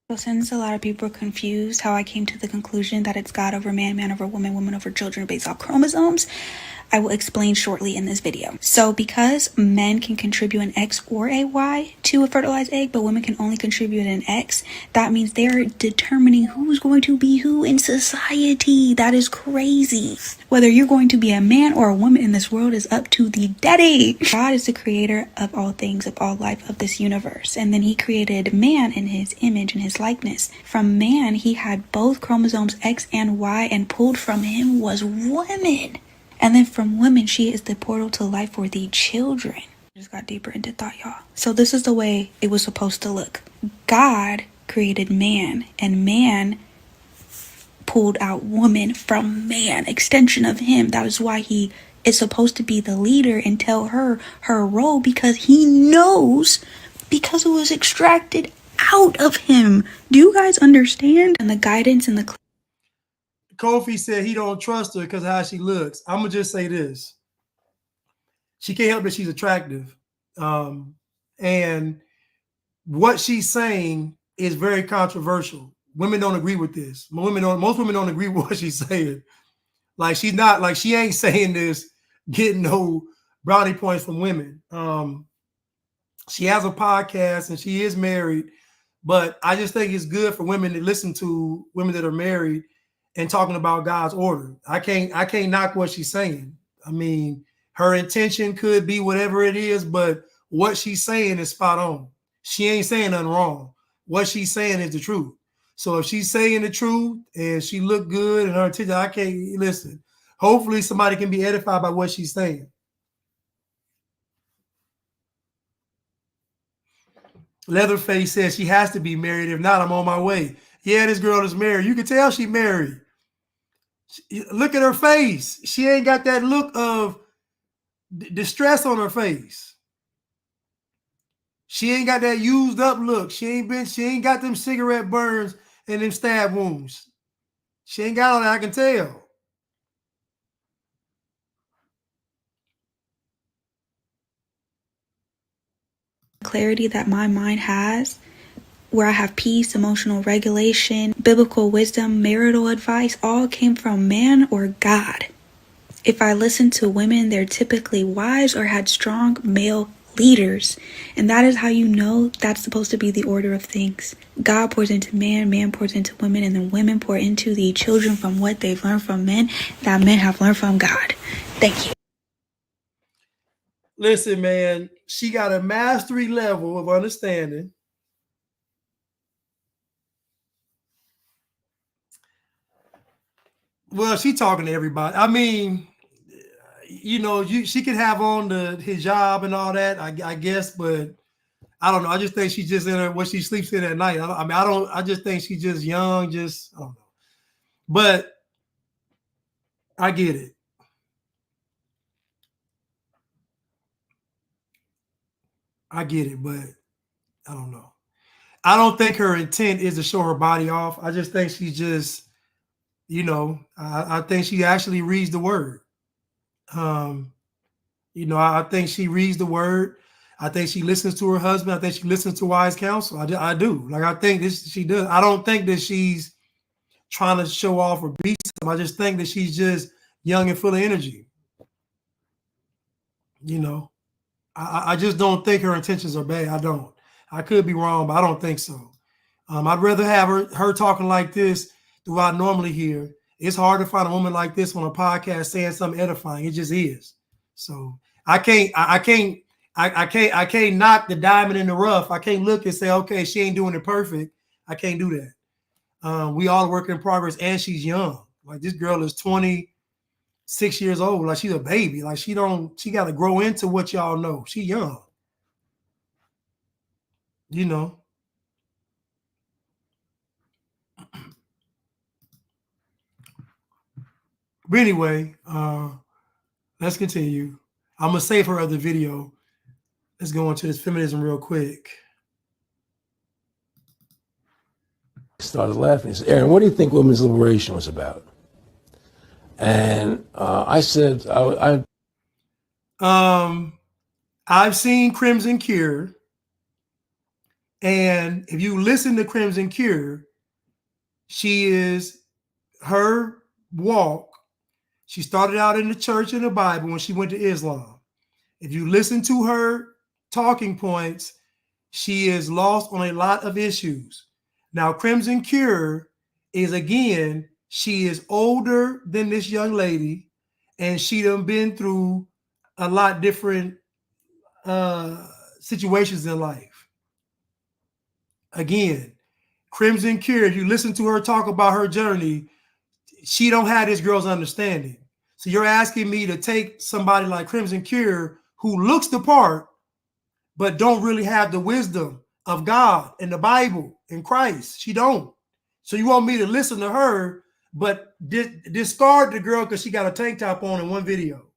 [SPEAKER 8] So since a lot of people are confused how I came to the conclusion that it's God over man, man over woman, woman over children based off chromosomes, I will explain shortly in this video. So because men can contribute an X or a Y to a fertilized egg, but women can only contribute an X, that means they're determining who's going to be who in society. That is crazy. Whether you're going to be a man or a woman in this world is up to the daddy. God is the creator of all things, of all life, of this universe. And then he created man in his image and his likeness. From man, he had both chromosomes X and Y, and pulled from him was woman. And then from women, she is the portal to life for the children. Just got deeper into thought, y'all. So this is the way it was supposed to look. God created man, and man pulled out woman from man, extension of him. That is why he is supposed to be the leader and tell her her role because he knows, because it was extracted out of him. Do you guys understand? And the guidance and the
[SPEAKER 1] Kofi said he don't trust her because of how she looks. I'm gonna just say this: she can't help that she's attractive, and what she's saying is very controversial. Women don't agree with this. Most women don't agree with what she's saying. Like she's not like she ain't saying this getting no brownie points from women. She has a podcast and she is married, but I just think it's good for women to listen to women that are married and talking about God's order. I can't knock what she's saying. I mean, her intention could be whatever it is, but what she's saying is spot on. She ain't saying nothing wrong. What she's saying is the truth. So if she's saying the truth and she look good and her intention, I can't listen. Hopefully somebody can be edified by what she's saying. Leatherface says she has to be married. If not, I'm on my way. Yeah, this girl is married. You can tell she married. Look at her face. She ain't got that look of distress on her face. She ain't got that used up look. She ain't got them cigarette burns and them stab wounds. She ain't got all that, I can tell.
[SPEAKER 8] clarity that my mind has, where I have peace, emotional regulation, biblical wisdom, marital advice, all came from man or God. If I listen to women, they're typically wives or had strong male leaders. And that is how you know that's supposed to be the order of things. God pours into man, man pours into women, and then women pour into the children from what they've learned from men, that men have learned from God. Thank you.
[SPEAKER 1] Listen, man, she got a mastery level of understanding. Well, she talking to everybody. I mean, you know, she could have on the hijab and all that, I guess, but I don't know. I just think she's just in her what she sleeps in at night. I just think she's just young, I don't know. But I get it. I get it, but I don't know. I don't think her intent is to show her body off. I just think she's just, you know, I think she actually reads the word. You know, I think she reads the word. I think she listens to her husband. I think she listens to wise counsel. I do. Like, I think she does. I don't think that she's trying to show off or be something. I just think that she's just young and full of energy. You know, I just don't think her intentions are bad. I don't. I could be wrong, but I don't think so. I'd rather have her talking like this than what I normally hear. It's hard to find a woman like this on a podcast saying something edifying. It just is. So I can't knock the diamond in the rough. I can't look and say, okay, she ain't doing it perfect. I can't do that. We all work in progress, and she's young. Like, this girl is 26 years old. Like, she's a baby. Like, she got to grow into what y'all know. She young. You know. But anyway, let's continue. I'm gonna save her other video. Let's go into this feminism real quick.
[SPEAKER 9] Started laughing. He said, "Aaron, what do you think women's liberation was about?" And I said,
[SPEAKER 1] I've seen Crimson Cure, and if you listen to Crimson Cure, her walk. She started out in the church and the Bible when she went to Islam. If you listen to her talking points, she is lost on a lot of issues. Now, Crimson Cure is, again, she is older than this young lady, and she done been through a lot different situations in life. Again, Crimson Cure, if you listen to her talk about her journey, she don't have this girl's understanding. So you're asking me to take somebody like Crimson Cure, who looks the part, but don't really have the wisdom of God and the Bible and Christ. She don't. So you want me to listen to her, but discard the girl because she got a tank top on in one video.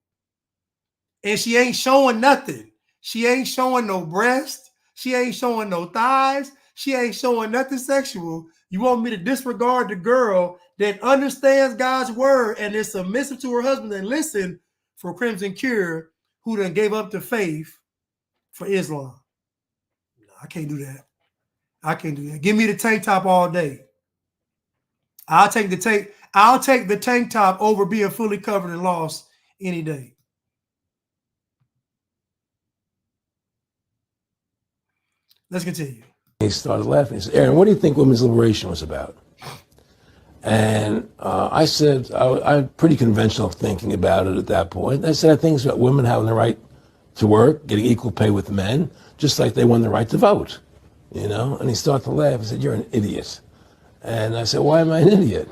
[SPEAKER 1] and she ain't showing nothing. She ain't showing no breast. She ain't showing no thighs. She ain't showing nothing sexual. You want me to disregard the girl that understands God's word and is submissive to her husband and listen for Crimson Cure, who done gave up the faith for Islam? No, I can't do that. I can't do that. Give me the tank top all day. I'll take the tank top over being fully covered and lost any day. Let's continue.
[SPEAKER 9] He started laughing. He said, Aaron, what do you think women's liberation was about? And I said, I'm pretty conventional thinking about it at that point. I said, I think it's about women having the right to work, getting equal pay with men, just like they won the right to vote, you know? And he started to laugh. He said, you're an idiot. And I said, why am I an idiot?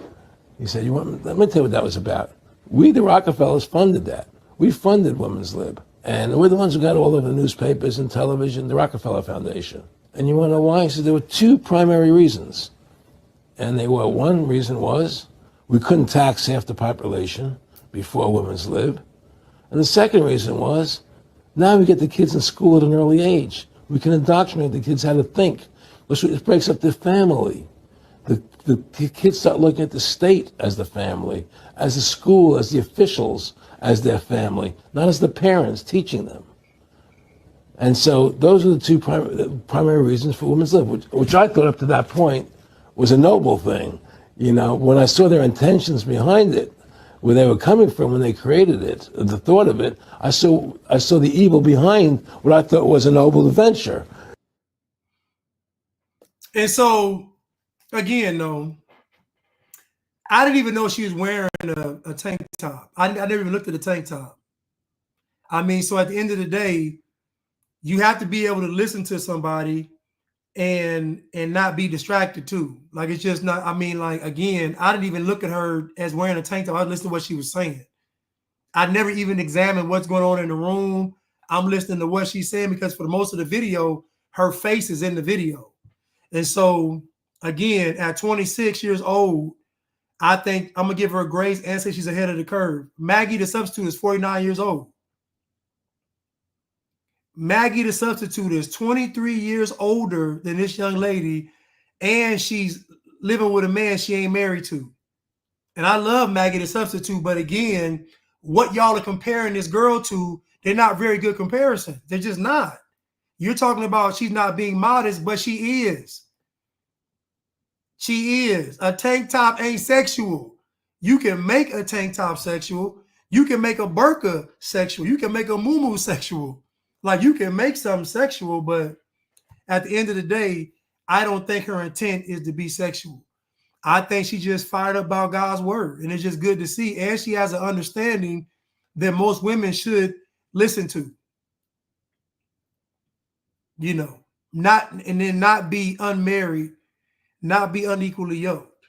[SPEAKER 9] He said, let me tell you what that was about. We, the Rockefellers, funded that. We funded Women's Lib. And we're the ones who got all over the newspapers and television, the Rockefeller Foundation. And you want to know why? He said there were two primary reasons. And they were, one reason was we couldn't tax half the population before Women's Lib. And the second reason was now we get the kids in school at an early age. We can indoctrinate the kids how to think. It breaks up the family. The kids start looking at the state as the family, as the school, as the officials, as their family, not as the parents teaching them. And so those are the two primary reasons for Women's Lib, which I thought up to that point was a noble thing. You know, when I saw their intentions behind it, where they were coming from when they created it, the thought of it, I saw the evil behind what I thought was a noble venture.
[SPEAKER 1] And so, again, though, I didn't even know she was wearing a tank top. I never even looked at the tank top. I mean, so at the end of the day, you have to be able to listen to somebody and not be distracted too. Like, it's just not, I mean, like, again, I didn't even look at her as wearing a tank top. I listened to what she was saying. I never even examined what's going on in the room. I'm listening to what she's saying because for most of the video, her face is in the video. And so, again, at 26 years old, I think I'm going to give her a grace and say she's ahead of the curve. Maggie, the substitute, is 49 years old. Maggie, the substitute, is 23 years older than this young lady, and she's living with a man she ain't married to. And I love Maggie, the substitute, but again, what y'all are comparing this girl to, they're not very good comparisons. They're just not. You're talking about she's not being modest, but she is. She is. A tank top ain't sexual. You can make a tank top sexual. You can make a burqa sexual. You can make a muumuu sexual. Like, you can make something sexual, but at the end of the day, I don't think her intent is to be sexual. I think she just fired up about God's word, and it's just good to see. And she has an understanding that most women should listen to. You know, not be unmarried, not be unequally yoked.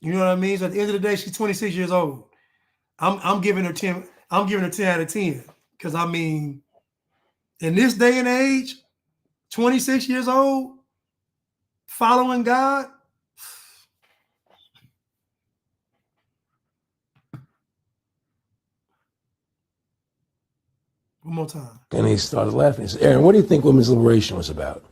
[SPEAKER 1] You know what I mean? So at the end of the day, she's 26 years old. I'm giving her 10. I'm giving her 10 out of 10 because I mean, in this day and age, 26 years old, following God. One more time.
[SPEAKER 9] And he started laughing. He said, Aaron, what do you think women's liberation was about?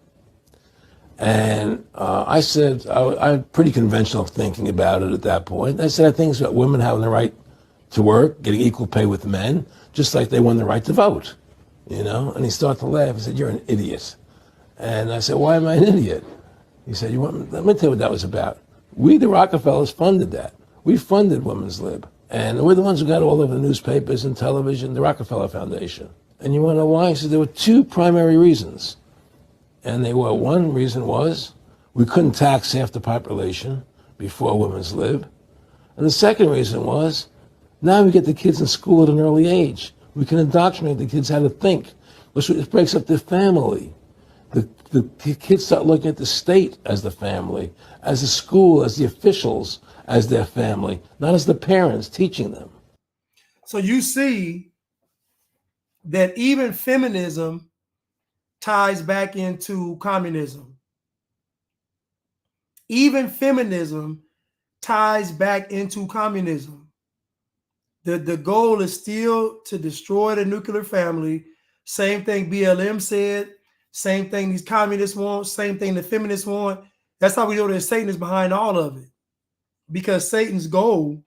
[SPEAKER 9] And I said, I'm pretty conventional thinking about it at that point. I said, I think it's about women having the right to work, getting equal pay with men, just like they won the right to vote, you know? And he started to laugh. He said, you're an idiot. And I said, why am I an idiot? He said, let me tell you what that was about. We, the Rockefellers, funded that. We funded Women's Lib. And we're the ones who got all over the newspapers and television, the Rockefeller Foundation. And you want to know why? He said there were two primary reasons. And they were, one reason was we couldn't tax half the population before Women's Lib. And the second reason was now we get the kids in school at an early age. We can indoctrinate the kids how to think. It breaks up the family. The kids start looking at the state as the family, as the school, as the officials, as their family, not as the parents teaching them.
[SPEAKER 1] So you see that even feminism ties back into communism. Even feminism ties back into communism. The goal is still to destroy the nuclear family. Same thing BLM said. Same thing these communists want. Same thing the feminists want. That's how we know that Satan is behind all of it. Because Satan's goal,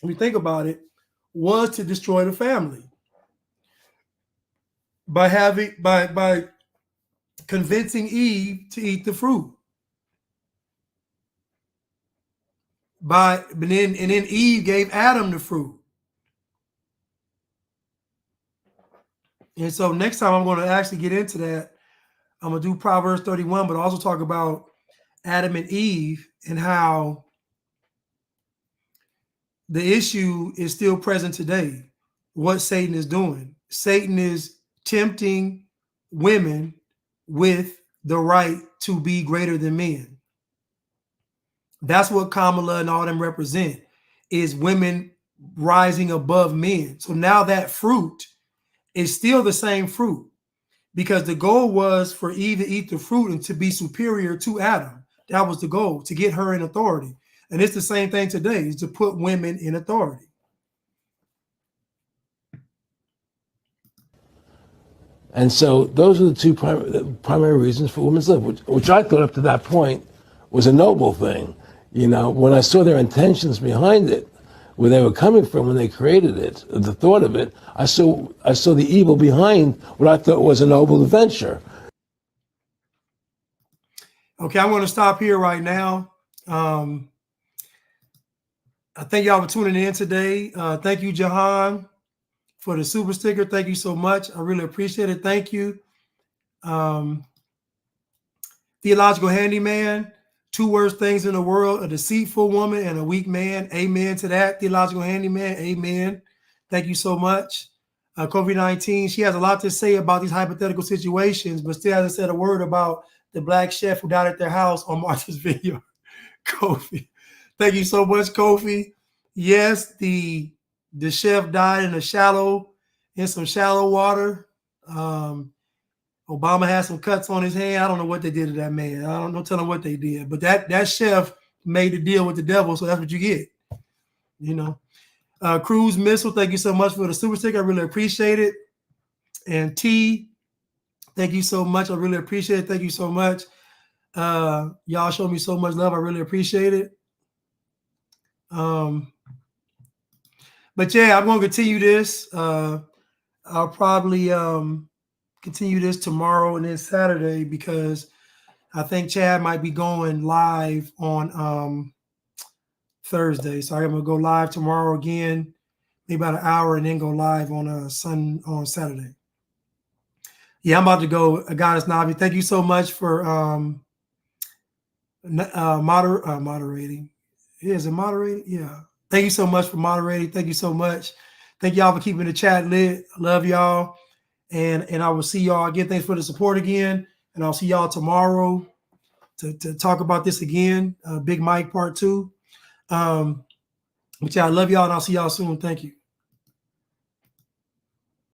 [SPEAKER 1] when we think about it, was to destroy the family by convincing Eve to eat the fruit. And then Eve gave Adam the fruit. And so next time I'm going to actually get into that. I'm going to do Proverbs 31, but also talk about Adam and Eve and how the issue is still present today. What Satan is doing. Satan is tempting women with the right to be greater than men. That's what Kamala and all them represent, is women rising above men. So now that fruit is still the same fruit, because the goal was for Eve to eat the fruit and to be superior to Adam. That was the goal, to get her in authority. And it's the same thing today, is to put women in authority.
[SPEAKER 9] And so those are the two primary reasons for women's lib, which I thought up to that point was a noble thing. You know, when I saw their intentions behind it, where they were coming from when they created it, the thought of it, I saw the evil behind what I thought was a noble venture.
[SPEAKER 1] Okay, I'm going to stop here right now. I thank y'all for tuning in today. Thank you, Jahan, for the super sticker. Thank you so much. I really appreciate it. Thank you. Theological Handyman, two worst things in the world, a deceitful woman and a weak man. Amen to that. Theological Handyman, amen. Thank you so much. COVID-19, she has a lot to say about these hypothetical situations, but still hasn't said a word about the black chef who died at their house on Martha's video. Kofi. Thank you so much, Kofi. Yes, the chef died in some shallow water. Obama had some cuts on his hand. I don't know what they did to that man. I don't know, tell him what they did. But that chef made the deal with the devil, so that's what you get. You know. Cruise Missile, thank you so much for the super sticker. I really appreciate it. And T, thank you so much. I really appreciate it. Thank you so much. Y'all show me so much love. I really appreciate it. But yeah, I'm going to continue this. I'll probably continue this tomorrow and then Saturday, because I think Chad might be going live on Thursday. So I'm going to go live tomorrow again, maybe about an hour, and then go live on Saturday. Yeah, I'm about to go. Goddess Navi, thank you so much for moderating. Yeah, is it moderating? Yeah. Thank you so much for moderating. Thank you so much. Thank y'all for keeping the chat lit. Love y'all. And I will see y'all again. Thanks for the support again. And I'll see y'all tomorrow to talk about this again. Big Mike part 2. But yeah, I love y'all, and I'll see y'all soon. Thank you.